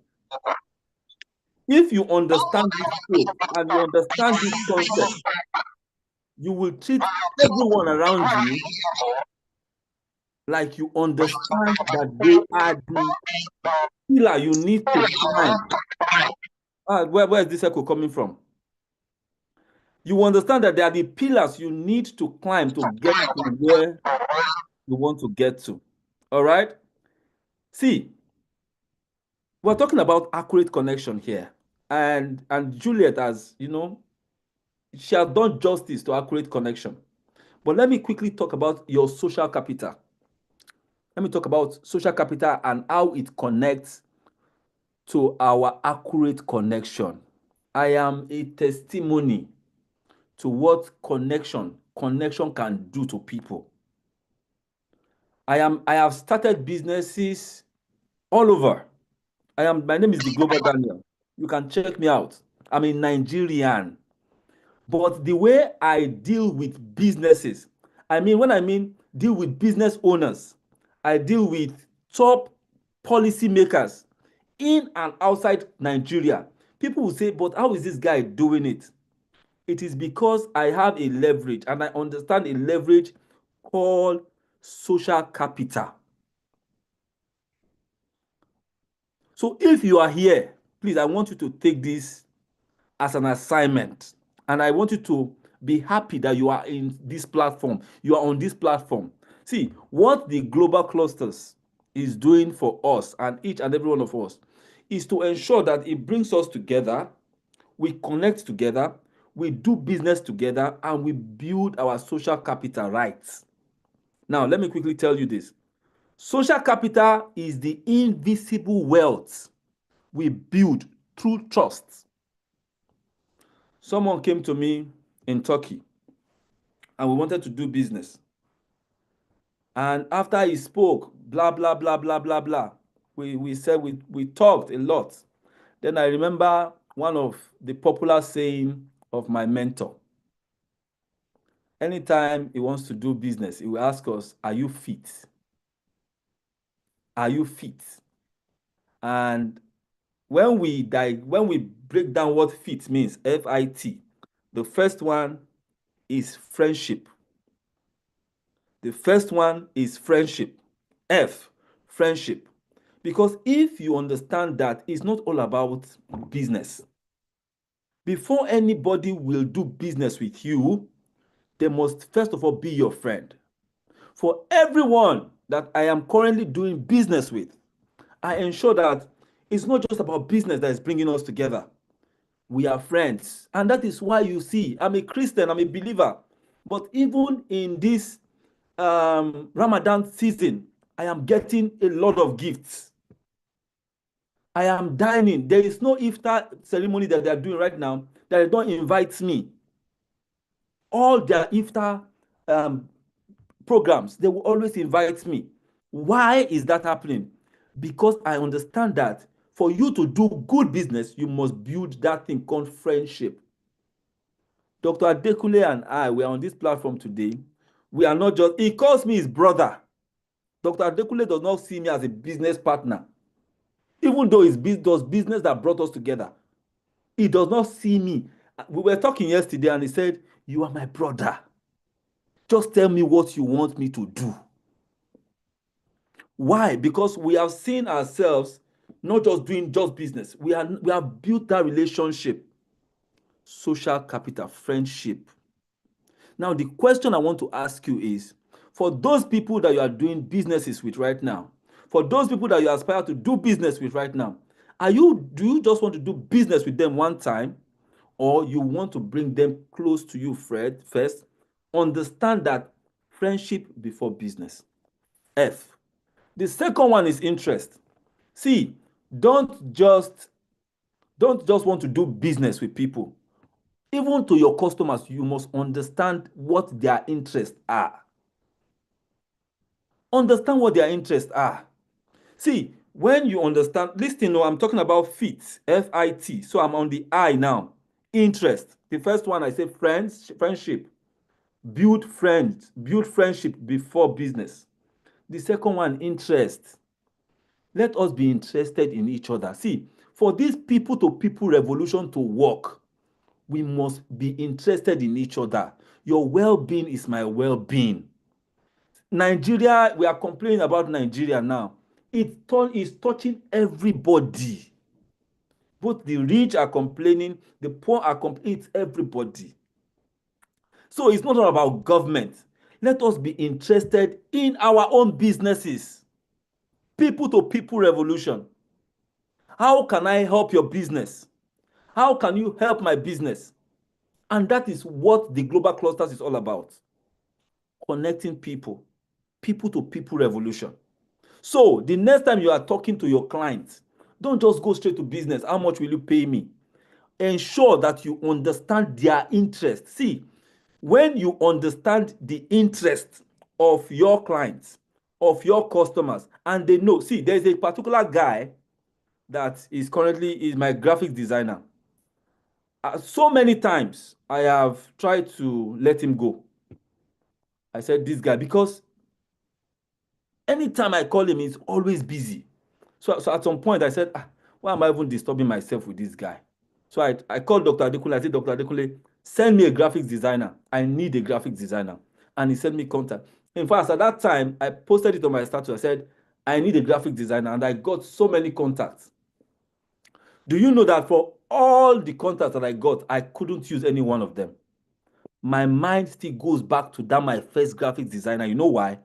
If you understand this truth and you understand this concept, you will treat everyone around you like you understand that they are the pillar you need to climb. Where is this echo coming from? You understand that they are the pillars you need to climb to get to where you want to get to. All right? See, we're talking about accurate connection here. And Juliet has, she has done justice to accurate connection. But let me quickly talk about your social capital. Let me talk about social capital and how it connects to our accurate connection. I am a testimony to what connection can do to people. I have started businesses all over. My name is the Global Daniel. You can check me out. I'm a Nigerian. But the way I deal with businesses, when I mean deal with business owners, I deal with top policy makers in and outside Nigeria. People will say, but how is this guy doing it? It is because I have a leverage and I understand a leverage called social capital. So if you are here, please, I want you to take this as an assignment. And I want you to be happy that you are in this platform. You are on this platform. See, what the global clusters is doing for us and each and every one of us is to ensure that it brings us together, we connect together, we do business together, and we build our social capital rights. Now, let me quickly tell you this. Social capital is the invisible wealth we build through trust. Someone came to me in Turkey and we wanted to do business. And after he spoke, blah, blah, blah, blah, blah, blah, we talked a lot. Then I remember one of the popular saying of my mentor. Anytime he wants to do business, he will ask us, are you fit? Are you fit? And when we break down what fit means, F-I-T, the first one is friendship. The first one is friendship. F, friendship. Because if you understand that it's not all about business, before anybody will do business with you, they must first of all be your friend. For everyone that I am currently doing business with, I ensure that it's not just about business that is bringing us together. We are friends. And that is why you see, I'm a Christian, I'm a believer. But even in this Ramadan season, I am getting a lot of gifts. I am dining. There is no iftar ceremony that they are doing right now that they don't invite me. All their iftar programs, they will always invite me. Why is that happening? Because I understand that for you to do good business, you must build that thing called friendship. Dr. Adekunle and I, we are on this platform today. We are not just, he calls me his brother. Dr. Adekunle does not see me as a business partner. Even though it does business that brought us together, he does not see me. We were talking yesterday and he said, you are my brother. Just tell me what you want me to do. Why? Because we have seen ourselves not just doing just business. We have built that relationship, social capital, friendship. Now, the question I want to ask you is, For those people that you are doing businesses with right now, for those people that you aspire to do business with right now, do you just want to do business with them one time, or you want to bring them close to you, Fred, first? Understand that friendship before business. F. The second one is interest. See, don't just want to do business with people. Even to your customers, you must understand what their interests are. Understand what their interests are. See, when you understand, listen, I'm talking about fit, F-I-T. So I'm on the I now. Interest. The first one I say friendship. Build friendship before business. The second one, interest. Let us be interested in each other. See, for this people-to-people revolution to work, we must be interested in each other. Your well-being is my well-being. Nigeria, we are complaining about Nigeria now. It's touching everybody. Both the rich are complaining, the poor are complaining, it's everybody. So it's not all about government. Let us be interested in our own businesses. People-to-people revolution. How can I help your business? How can you help my business? And that is what the Global Clusters is all about. Connecting people-to-people revolution. So the next time you are talking to your clients, don't just go straight to business. How much will you pay me? Ensure that you understand their interest. See, when you understand the interest of your clients, of your customers, and they know, see, there's a particular guy that is my graphic designer. So many times I have tried to let him go. I said, this guy, because anytime I call him, he's always busy. So at some point I said, why am I even disturbing myself with this guy? So I called Dr. Adekunle. I said, Dr. Adekunle, send me a graphics designer. I need a graphics designer. And he sent me contact. In fact, at that time, I posted it on my status. I said, I need a graphic designer. And I got so many contacts. Do you know that for all the contacts that I got, I couldn't use any one of them? My mind still goes back to that my first graphic designer. You know why?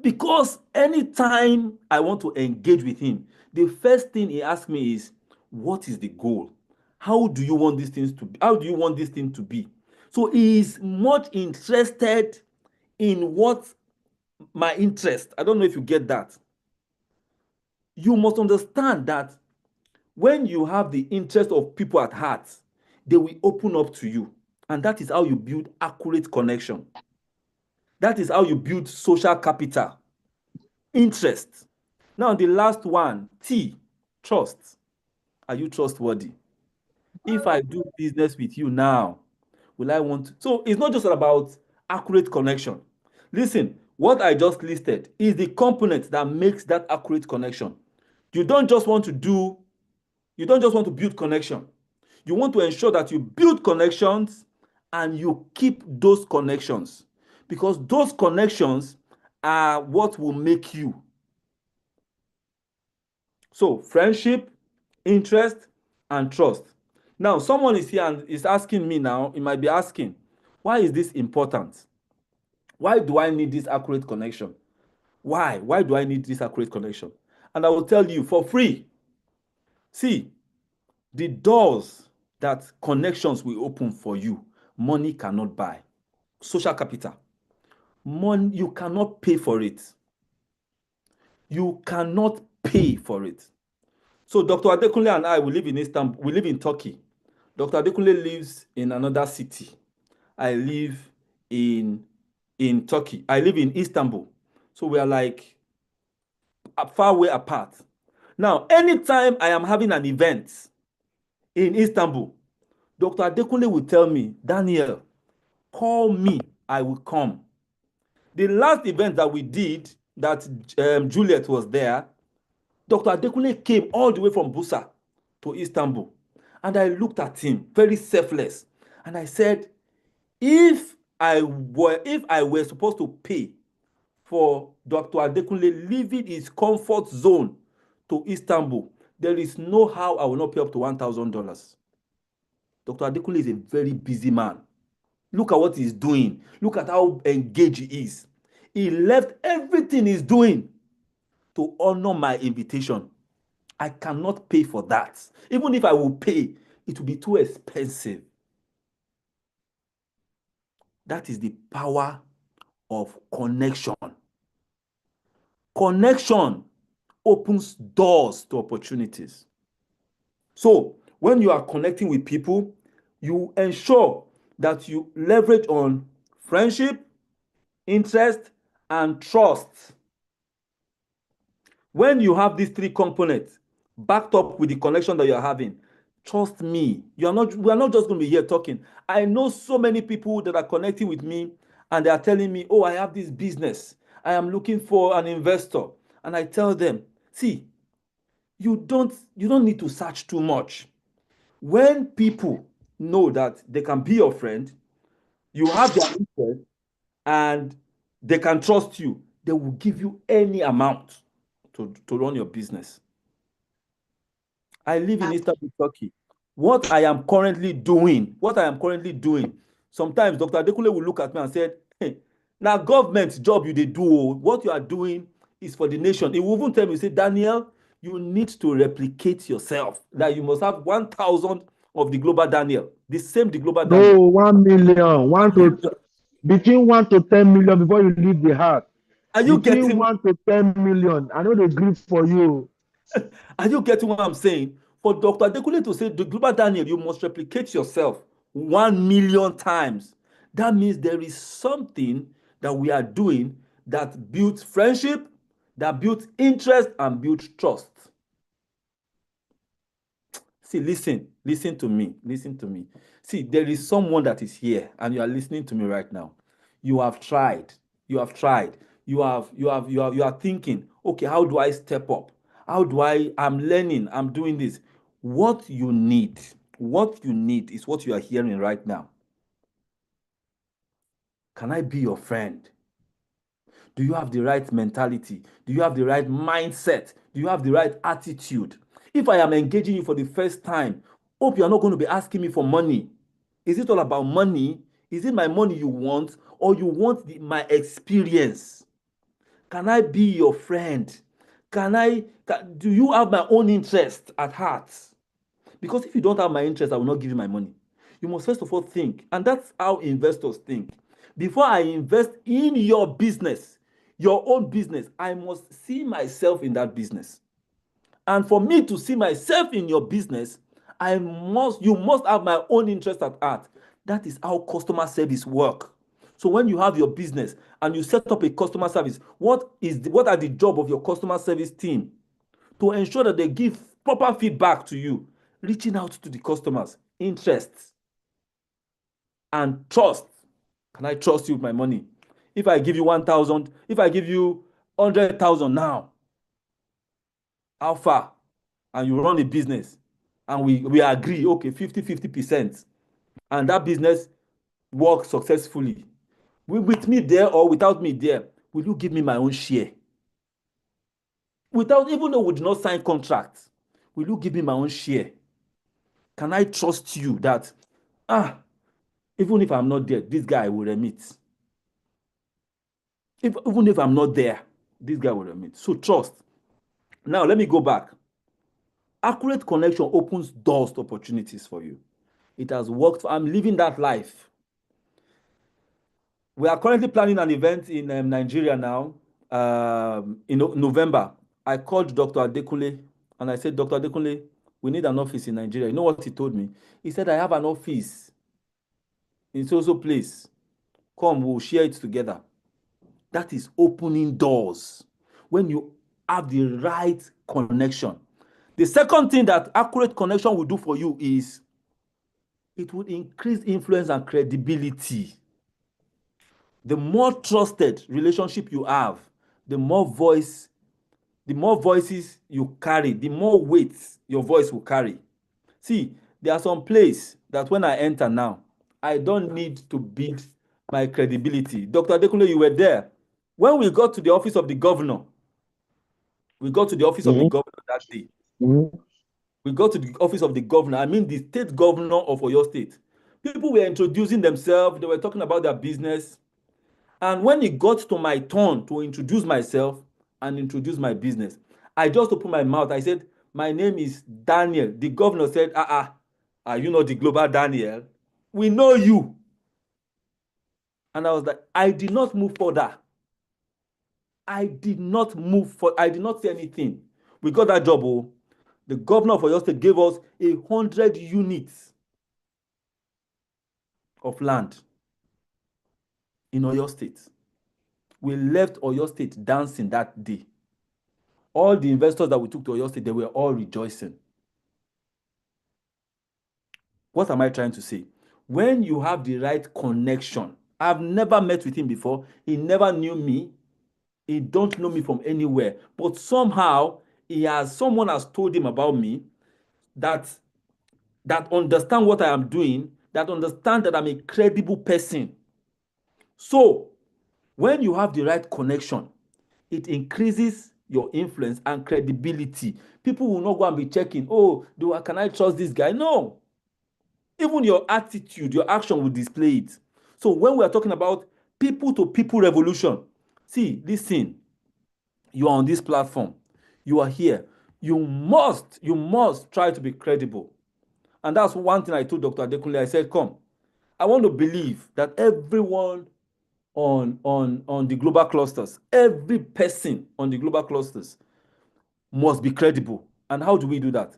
Because anytime I want to engage with him, the first thing he asks me is, what is the goal? How do you want these things to be? How do you want this thing to be? So he is much interested in what my interest. I don't know if you get that. You must understand that when you have the interest of people at heart, they will open up to you. And that is how you build accurate connection. That is how you build social capital. Interest. Now, the last one, T, trust. Are you trustworthy? If I do business with you now, will I want to? So it's not just about accurate connection. Listen, what I just listed is the component that makes that accurate connection. You don't just want to build connection. You want to ensure that you build connections and you keep those connections, because those connections are what will make you. So friendship, interest, and trust. Now, someone is here and is asking me now, he might be asking, why is this important? Why do I need this accurate connection? Why? Why do I need this accurate connection? And I will tell you for free. See, the doors that connections will open for you, money cannot buy. Social capital. Money, you cannot pay for it. You cannot pay for it. So Dr. Adekunle and I, we live in Istanbul, we live in Turkey. Dr. Adekunle lives in another city. I live in Turkey. I live in Istanbul. So we are like far way apart. Now, anytime I am having an event in Istanbul, Dr. Adekunle will tell me, Daniel, call me, I will come. The last event that we did, that Juliet was there, Dr. Adekunle came all the way from Bursa to Istanbul. And I looked at him, very selfless. And I said, if I were supposed to pay for Dr. Adekunle leaving his comfort zone to Istanbul, there is no how I will not pay up to $1,000. Dr. Adekunle is a very busy man. Look at what he's doing. Look at how engaged he is. He left everything he's doing to honor my invitation. I cannot pay for that. Even if I will pay, it will be too expensive. That is the power of connection. Connection opens doors to opportunities. So when you are connecting with people, you ensure that you leverage on friendship, interest, and trust. When you have these three components backed up with the connection that you're having, trust me, we are not just going to be here talking. I know so many people that are connecting with me and they are telling me, oh, I have this business. I am looking for an investor. And I tell them, see, you don't need to search too much. When people know that they can be your friend, you have their interest, and they can trust you, they will give you any amount to run your business. I live in Istanbul, Turkey. What I am currently doing, sometimes Dr. Adekunle will look at me and say, hey, now government job you they do, what you are doing is for the nation. He will even tell me, say, Daniel, you need to replicate yourself. That you must have 1,000 of the global Daniel, the global Daniel. No, 1 million, between 1 to 10 million before you leave the house. Are you Between getting 1 to 10 million, I know they grieve for you. Are you getting what I'm saying? For Dr. Adekunle to say the global Daniel, you must replicate yourself 1 million times. That means there is something that we are doing that builds friendship, that builds interest, and builds trust. See, listen to me. See, there is someone that is here and you are listening to me right now. You have tried. You are thinking, okay, how do I step up? I'm learning, I'm doing this. What you need is what you are hearing right now. Can I be your friend? Do you have the right mentality? Do you have the right mindset? Do you have the right attitude? If I am engaging you for the first time, hope you are not going to be asking me for money. Is it all about money? Is it my money you want, or you want my experience? Can I be your friend? Do you have my own interest at heart? Because if you don't have my interest, I will not give you my money. You must first of all think, and that's how investors think. Before I invest in your business, your own business, I must see myself in that business. And for me to see myself in your business, you must have my own interest at heart. That is how customer service work. So when you have your business and you set up a customer service, what are the job of your customer service team? To ensure that they give proper feedback to you, reaching out to the customers, interest, and trust. Can I trust you with my money? If I give you 1,000, if I give you 100,000 now, how far? And you run a business, and we agree, okay, 50%, and that business works successfully. With me there or without me there, will you give me my own share? Even though we did not sign contracts, will you give me my own share? Can I trust you that, even if I'm not there, this guy will remit? Even if I'm not there, this guy will remit. So trust. Now, let me go back. Accurate connection opens doors to opportunities for you. It has worked. I'm living that life. We are currently planning an event in Nigeria now, in November. I called Dr. Adekunle and I said, Dr. Adekunle, we need an office in Nigeria. You know what he told me? He said, I have an office in so place. Come, we'll share it together. That is opening doors when you have the right connection. The second thing that accurate connection will do for you is it will increase influence and credibility. The more trusted relationship you have, the more voices you carry, the more weight your voice will carry. See, there are some places that when I enter now, I don't need to build my credibility. Dr. Adekunle, you were there. When we got to the office of the governor, of the governor that day. We got to the office of the governor, I mean the state governor of Oyo State. People were introducing themselves, they were talking about their business. And when it got to my turn to introduce myself and introduce my business, I just opened my mouth. I said, my name is Daniel. The governor said, are you not the global Daniel? We know you. And I was like, I did not move further. I did not say anything. We got that job. Oh. The governor of Oyo State gave us 100 units of land in Oyo State. We left Oyo State dancing that day. All the investors that we took to Oyo State, they were all rejoicing. What am I trying to say? When you have the right connection, I've never met with him before. He never knew me. He don't know me from anywhere. But somehow, someone has told him about me that understand what I am doing, that understand that I'm a credible person. So, when you have the right connection, it increases your influence and credibility. People will not go and be checking, can I trust this guy? No. Even your attitude, your action will display it. So when we are talking about people-to-people revolution, see, listen, you are on this platform, you are here, you must try to be credible. And that's one thing I told Dr. Adekunle. I said, come, I want to believe that everyone on the global clusters, every person on the global clusters must be credible. And how do we do that?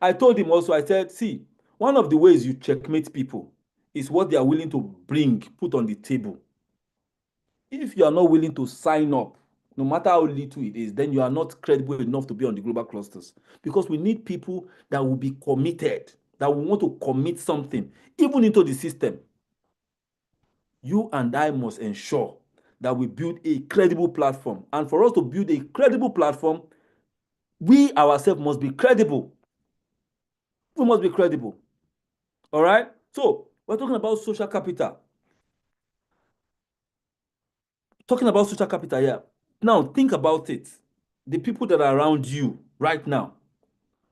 I told him also, I said, see, one of the ways you checkmate people is what they are willing to put on the table. If you are not willing to sign up, no matter how little it is, then you are not credible enough to be on the global clusters. Because we need people that will be committed, that will want to commit something, even into the system. You and I must ensure that we build a credible platform. And for us to build a credible platform, we ourselves must be credible. We must be credible. All right? So, we're talking about social capital. Talking about social capital here. Now, think about it. The people that are around you right now,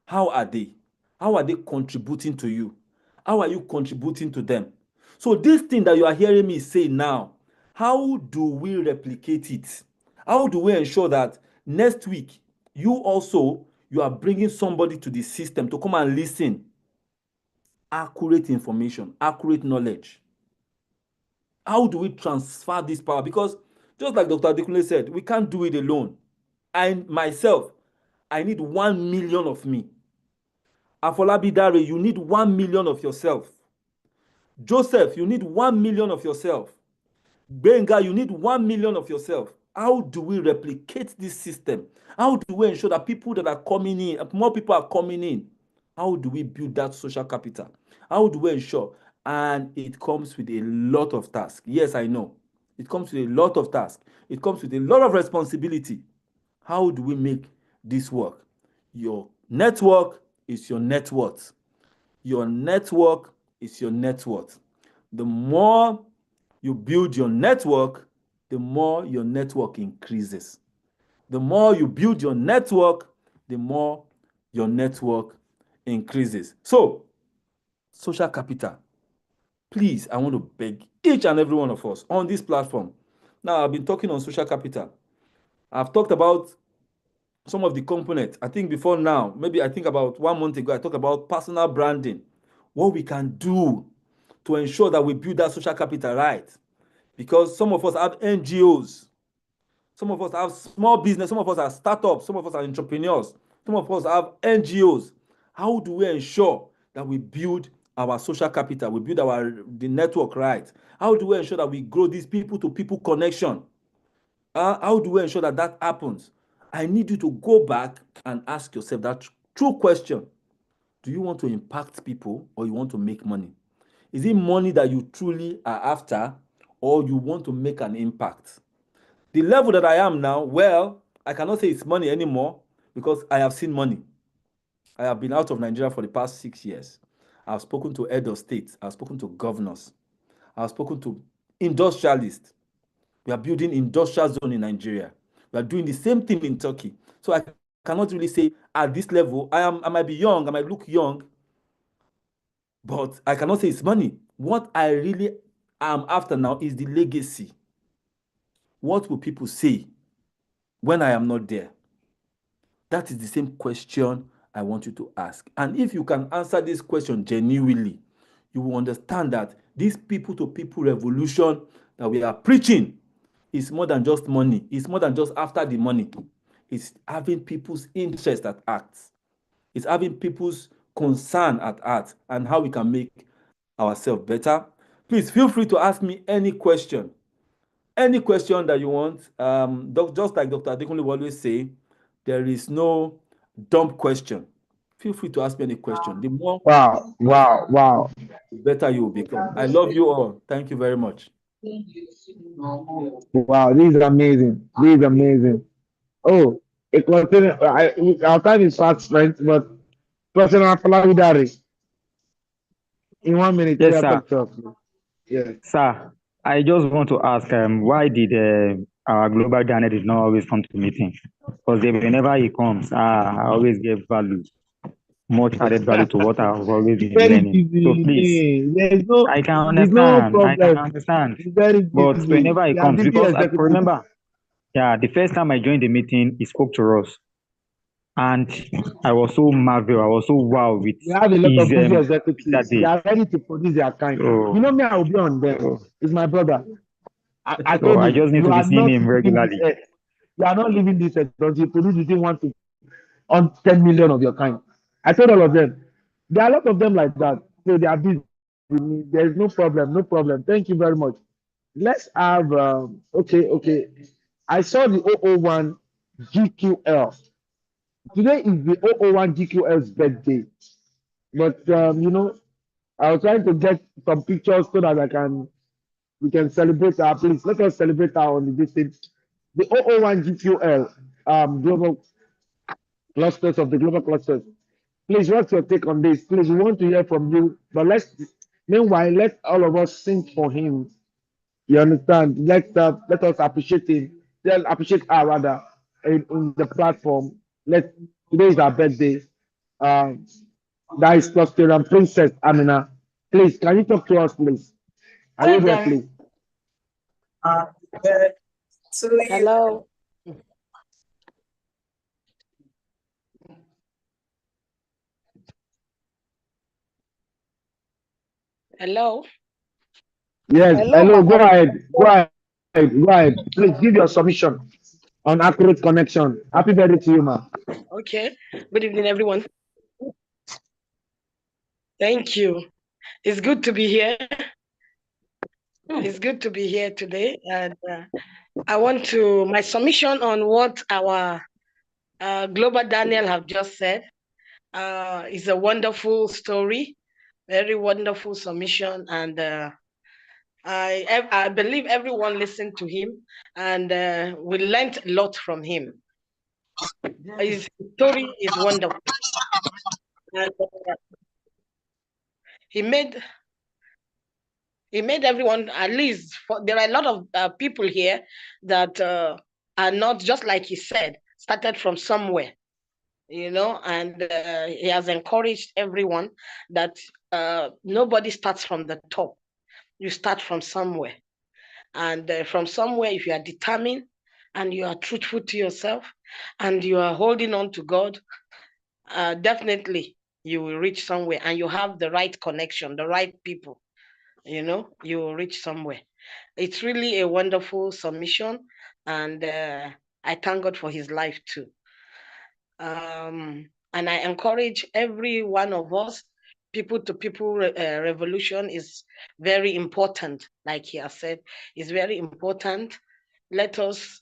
how are they? How are they contributing to you? How are you contributing to them? So this thing that you are hearing me say now, how do we replicate it? How do we ensure that next week, you are bringing somebody to the system to come and listen? Accurate information, accurate knowledge. How do we transfer this power? Because just like Dr. Adekunle said, we can't do it alone. Myself, I need 1 million of me. Afolabi Dare, you need 1 million of yourself. Joseph, you need 1 million of yourself. Benga, you need 1 million of yourself. How do we replicate this system? How do we ensure that people that are coming in, more people are coming in? How do we build that social capital? How do we ensure? And it comes with a lot of tasks. Yes, I know. It comes with a lot of tasks. It comes with a lot of responsibility. How do we make this work? Your network is your net worth. Your network is your net worth. The more you build your network, the more your network increases. The more you build your network, the more your network increases. So, social capital. Please, I want to beg each and every one of us on this platform. Now, I've been talking on social capital. I've talked about some of the components. I think before now, maybe I think about 1 month ago, I talked about personal branding. What we can do to ensure that we build that social capital right. Because some of us have NGOs. Some of us have small business. Some of us are startups. Some of us are entrepreneurs. Some of us have NGOs. How do we ensure that we build our social capital? We build the network right. How do we ensure that we grow this people-to-people connection? How do we ensure that that happens? I need you to go back and ask yourself that true question. Do you want to impact people or you want to make money? Is it money that you truly are after or you want to make an impact? The level that I am now, well, I cannot say it's money anymore because I have seen money. I have been out of Nigeria for the past 6 years. I've spoken to head of states. I've spoken to governors. I've spoken to industrialists. We are building industrial zone in Nigeria. We are doing the same thing in Turkey. So I cannot really say at this level, I might be young, I might look young, but I cannot say it's money. What I really am after now is the legacy. What will people say when I am not there? That is the same question I want you to ask. And if you can answer this question genuinely, you will understand that this people-to-people revolution that we are preaching is more than just money. It's more than just after the money. It's having people's interest at heart. It's having people's concern at heart and how we can make ourselves better. Please feel free to ask me any question. Any question that you want. Just like Dr. Adekunle will always say, there is no dumb question. Feel free to ask me any question. The more, Wow, wow. the better you will become. I love you all. Thank you very much. Wow, this is amazing. This is amazing. Oh, it continue. Our time is fast spent, but President Afalawidare, in 1 minute, Yes, we are sir. talking to us. Yes. Sir, I just want to ask, why did our global Daniel did not always come to meeting? Because whenever he comes, I always give value, much added value to what I've always been Very learning. So please, busy. There's no, I can there's no understand. I can problem. understand. He's very But busy. whenever he They are comes, busy because I executives. remember, yeah, the first time I joined the meeting, he spoke to us. And I was so marveled, I was so wow with We have a lot of his busy that executives. They day. are ready to produce their kind. So, You know me, I will be on them. so, It's my brother. I so told I him, just need you to be are seeing not him leaving regularly. this earth. You are not leaving this earth until you produce within 1 to on 10 million of your kind. I told all of them. There are a lot of them like that. So they are busy with me. There is no problem. No problem. Thank you very much. Let's have okay. I saw the 001 GQL. Today is the 001 GQL's birthday. But I was trying to get some pictures so that we can celebrate our please. Let us celebrate our on this thing. The 001 GQL global clusters of the global clusters. Please, what's your take on this? Please, we want to hear from you. But meanwhile, let all of us sing for him. You understand? Let us appreciate him. Let's appreciate our rather in the platform. Today is our birthday. Um, that is Cluster Princess Amina. Please, can you talk to us, please? Are you there, please? Hello. Hello. Yes. Hello. Hello, Go Mama. ahead. Go ahead. Please give your submission on accurate connection. Happy birthday to you, ma. Okay. Good evening, everyone. Thank you. It's good to be here. It's good to be here today. And I want my submission on what our Global Daniel have just said is a wonderful story, very wonderful submission. And I believe everyone listened to him and we learned a lot from him. His story is wonderful. And, he made everyone, at least there are a lot of people here that are not, just like he said, started from somewhere, and he has encouraged everyone that nobody starts from the top. You start from somewhere, and from somewhere, if you are determined and you are truthful to yourself and you are holding on to God, definitely you will reach somewhere, and you have the right connection, the right people, you will reach somewhere. It's really a wonderful submission, and I thank God for his life too. And I encourage every one of us, people-to-people revolution is very important. Like he has said, it's very important. Let us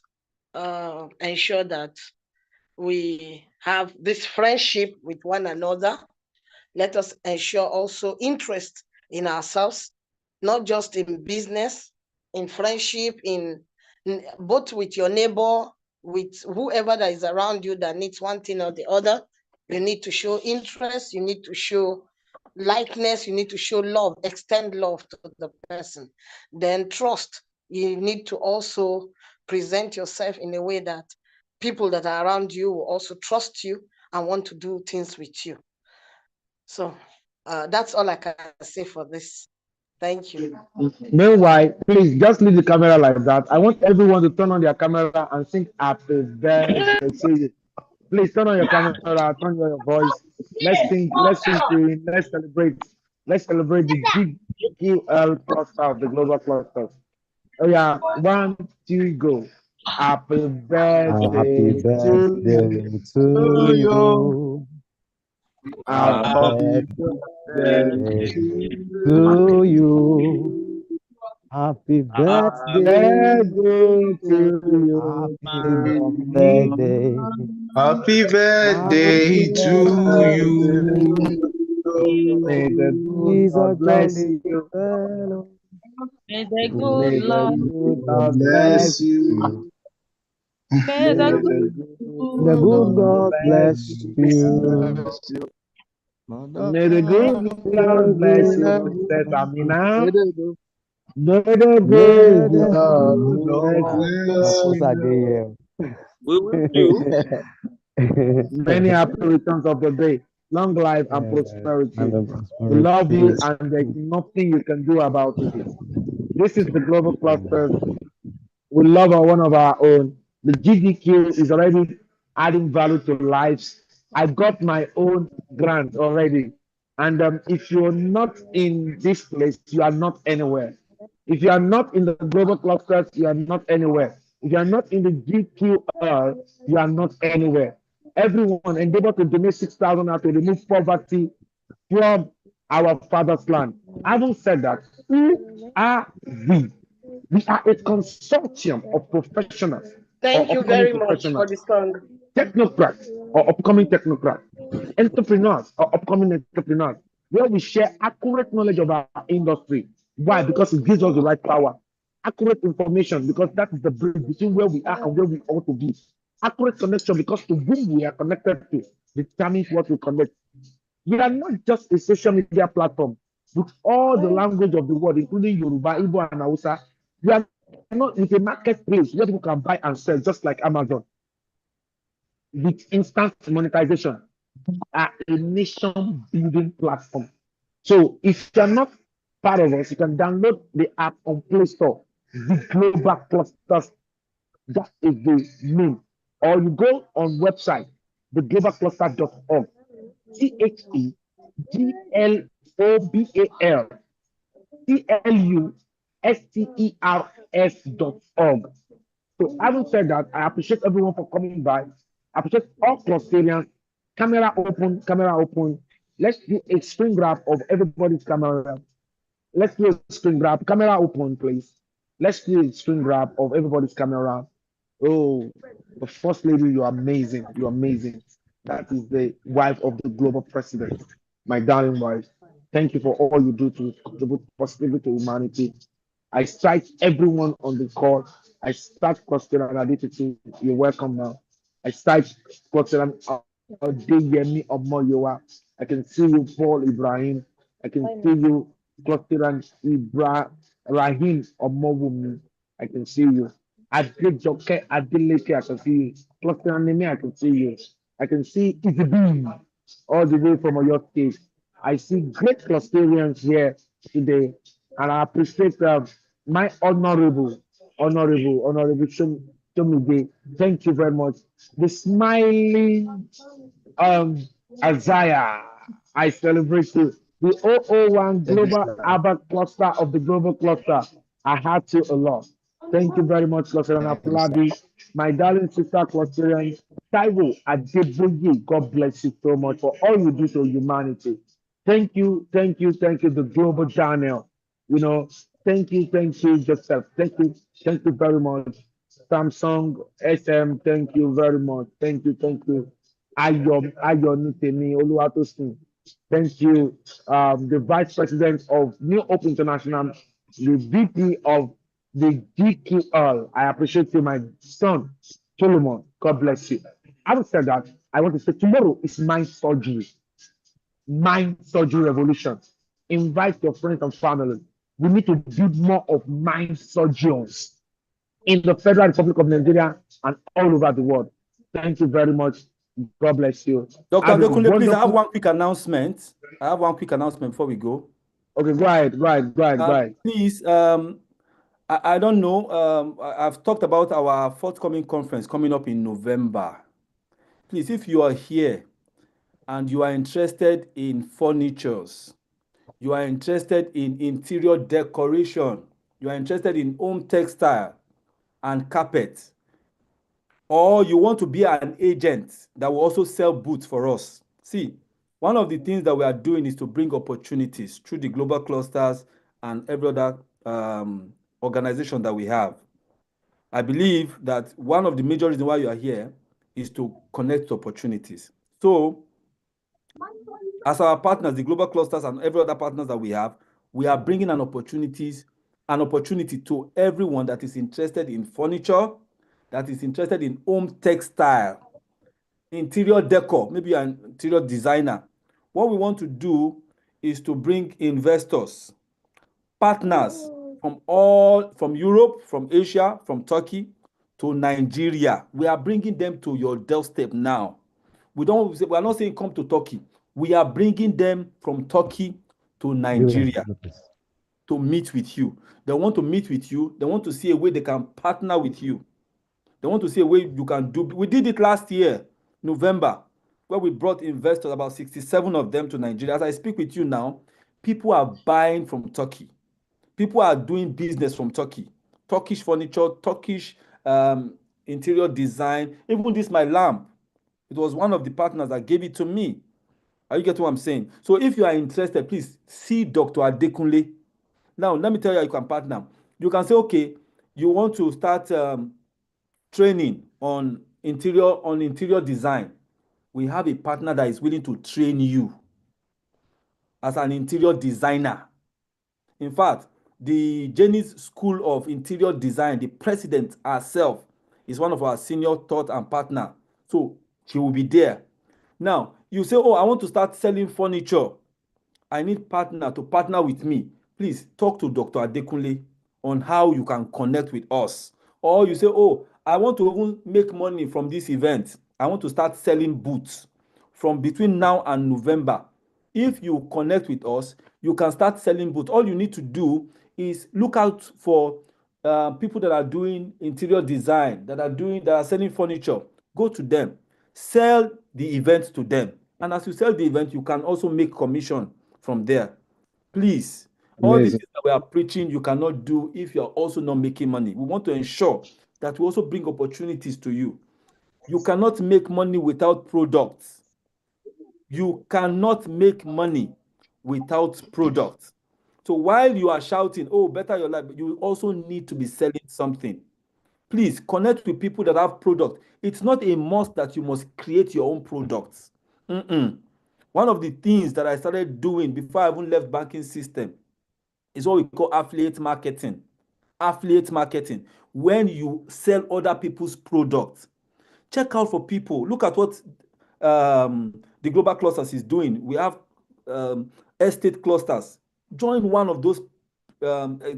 ensure that we have this friendship with one another. Let us ensure also interest in ourselves, not just in business, in friendship, in both with your neighbor, with whoever that is around you that needs one thing or the other. You need to show interest, you need to show likeness, you need to show love, extend love to the person. Then trust, you need to also present yourself in a way that people that are around you will also trust you and want to do things with you. So that's all I can say for this. Thank you. Meanwhile, please just leave the camera like that. I want everyone to turn on their camera and sing happy birthday to you. Please turn on your camera, turn on your voice. Let's sing to him. Let's celebrate the GQL cluster of the global clusters. Oh yeah, 1, 2, go. Happy Happy birthday to birthday to you. Happy Happy birthday to you. Happy birthday. to you. Happy birthday. Happy birthday to you. May the good He's Lord a bless jolly you. fellow. May the May good the Lord, good God Lord bless bless you. you. may May the the good The good Lord God bless bless you. you. May the good Lord bless you, Princess Amina. May the May good the Lord God bless bless Purpose you. again. we will do. you. Many happy returns of the day. Long life and And prosperity. the We love you, prosperity. and there's nothing you can do about it. This is the Global Clusters. We love one of our own. The GDQ is already adding value to lives. I got my own grant already. And if you're not in this place, you are not anywhere. If you are not in the global clusters, you are not anywhere. If you are not in the GQR, you are not anywhere. Everyone endeavor to donate 6,000 to remove poverty from our father's land. Having said that, who are we? We are a consortium of professionals or Thank you upcoming very much for professionals, the song. technocrats or upcoming technocrats, entrepreneurs or upcoming entrepreneurs, where we share accurate knowledge of our industry. Why? Because it gives us the right power. Accurate information, because that is the bridge between where we are and where we ought to be. Accurate connection, because to whom we are connected to determines what we connect. We are not just a social media platform with all the language of the world, including Yoruba, Igbo, and Hausa. We are not with a marketplace where people can buy and sell, just like Amazon, with instant monetization. We are a nation building platform. So if you're not part of us, you can download the app on Play Store, the Global Clusters. That is the name. Or you go on website, theglobalcluster.org. TheGlobalClusters.org. So having said that, I appreciate everyone for coming by. I appreciate all clusterians. Camera open, camera open. Let's do a screen grab of everybody's camera. Let's do a screen grab. Camera open, please. Let's do a screen grab of everybody's camera. Oh, the first lady, you're amazing. You're amazing. That is the wife of the global president, my darling wife. Thank you for all you do to contribute positively to humanity. I cite everyone on the call. I start question and identity. You're welcome now. I cite question Adeyemi Omoyowa. I can see you, Paul Ibrahim. I can see you, Clusteran Rahim Omowumi. I can see you. Adejoke Adeleke, I can see you. Clusteran Neme, I can see you. I can see Izzy all the way from your state. I see great clusterians here today, and I appreciate my honorable Tomide. Thank you very much. The smiling Isaiah, I celebrate you. The 001 Global Abba Cluster of the Global Cluster. I had you a lot. Thank you very much, Cluster Apladi. My darling sister Clusterian, Taiwo Adeboye, God bless you so much for all you do to humanity. Thank you, the Global Channel. You know, thank you, Joseph. Thank you very much. Samsung SM, thank you very much. Thank you. Ayonitemi Oluwatosin. Thank you. The Vice President of New Hope International, the VP of the GQL. I appreciate you, my son, Solomon. God bless you. Having said that, I want to say tomorrow is mind surgery revolution. Invite your friends and family. We need to build more of mind surgeons in the Federal Republic of Nigeria and all over the world. Thank you very much. God bless you. Dr. Adekunle, please, I have wonderful- one quick announcement. Before we go. Okay, go ahead, go ahead, go ahead, go ahead. Please, I don't know. I've talked about our forthcoming conference coming up in November. Please, if you are here and you are interested in furnitures, you are interested in interior decoration, you are interested in home textile and carpet, or you want to be an agent that will also sell boots for us. See, one of the things that we are doing is to bring opportunities through the global clusters and every other organization that we have. I believe that one of the major reasons why you are here is to connect opportunities. So, as our partners, the global clusters and every other partners that we have, we are bringing an opportunity to everyone that is interested in furniture, that is interested in home textile, interior decor, maybe an interior designer. What we want to do is to bring investors, partners from Europe, from Asia, from Turkey to Nigeria. We are bringing them to your doorstep now. We are not saying come to Turkey. We are bringing them from Turkey to Nigeria to meet with you. They want to meet with you. They want to see a way they can partner with you. They want to see a way you can do. We did it last year, November, where we brought investors, about 67 of them to Nigeria. As I speak with you now, people are buying from Turkey. People are doing business from Turkey. Turkish furniture, Turkish interior design. Even this, my lamp, it was one of the partners that gave it to me. Are you getting what I'm saying? So if you are interested, please see Dr. Adekunle. Now, let me tell you how you can partner. You can say, okay, you want to start training on interior design. We have a partner that is willing to train you as an interior designer. In fact, the Jenny's School of Interior Design, the president herself is one of our senior thought and partner. So she will be there. Now, you say, oh, I want to start selling furniture. I need partner to partner with me. Please talk to Dr. Adekunle on how you can connect with us. Or you say, oh, I want to even make money from this event. I want to start selling boots from between now and November. If you connect with us, you can start selling boots. All you need to do is look out for people that are doing interior design, that are selling furniture. Go to them, sell the event to them. And as you sell the event, you can also make commission from there. Please, all these Amazing. things that we are preaching, you cannot do if you are also not making money. We want to ensure that we also bring opportunities to you. You cannot make money without products. You cannot make money without products. So while you are shouting, oh, better your life, you also need to be selling something. Please connect with people that have products. It's not a must that you must create your own products. One of the things that I started doing before I even left banking system is what we call affiliate marketing. Affiliate marketing, when you sell other people's products. Check out for people. Look at what the global clusters is doing. We have estate clusters. Join one of those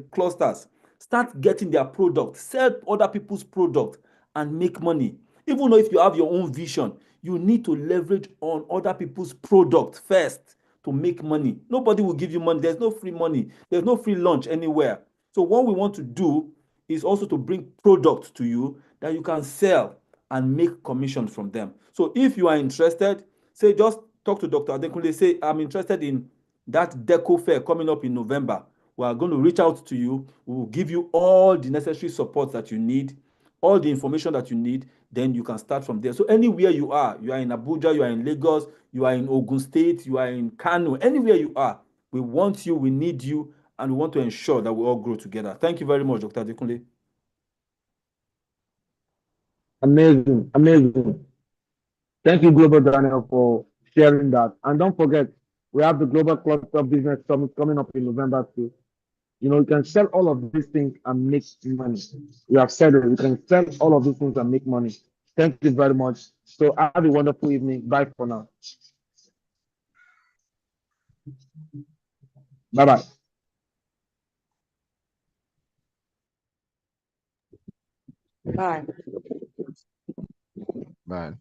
clusters. Start getting their product. Sell other people's product and make money. Even though if you have your own vision, you need to leverage on other people's product first to make money. Nobody will give you money. There's no free money. There's no free lunch anywhere. So what we want to do is also to bring products to you that you can sell and make commission from them. So if you are interested, say just talk to Dr. Adekunle, say I'm interested in that deco fair coming up in November. We are going to reach out to you. We will give you all the necessary support that you need, all the information that you need. Then you can start from there. So anywhere you are in Abuja, you are in Lagos, you are in Ogun State, you are in Kano, anywhere you are, we want you, we need you, and we want to ensure that we all grow together. Thank you very much, Dr. Adekunle. Amazing, amazing. Thank you, Global Daniel, for sharing that. And don't forget, we have the Global Cluster Business Summit coming up in November too. You know, you can sell all of these things and make money. You have said it. You can sell all of these things and make money. Thank you very much. So have a wonderful evening. Bye for now. Bye-bye. Bye. Bye.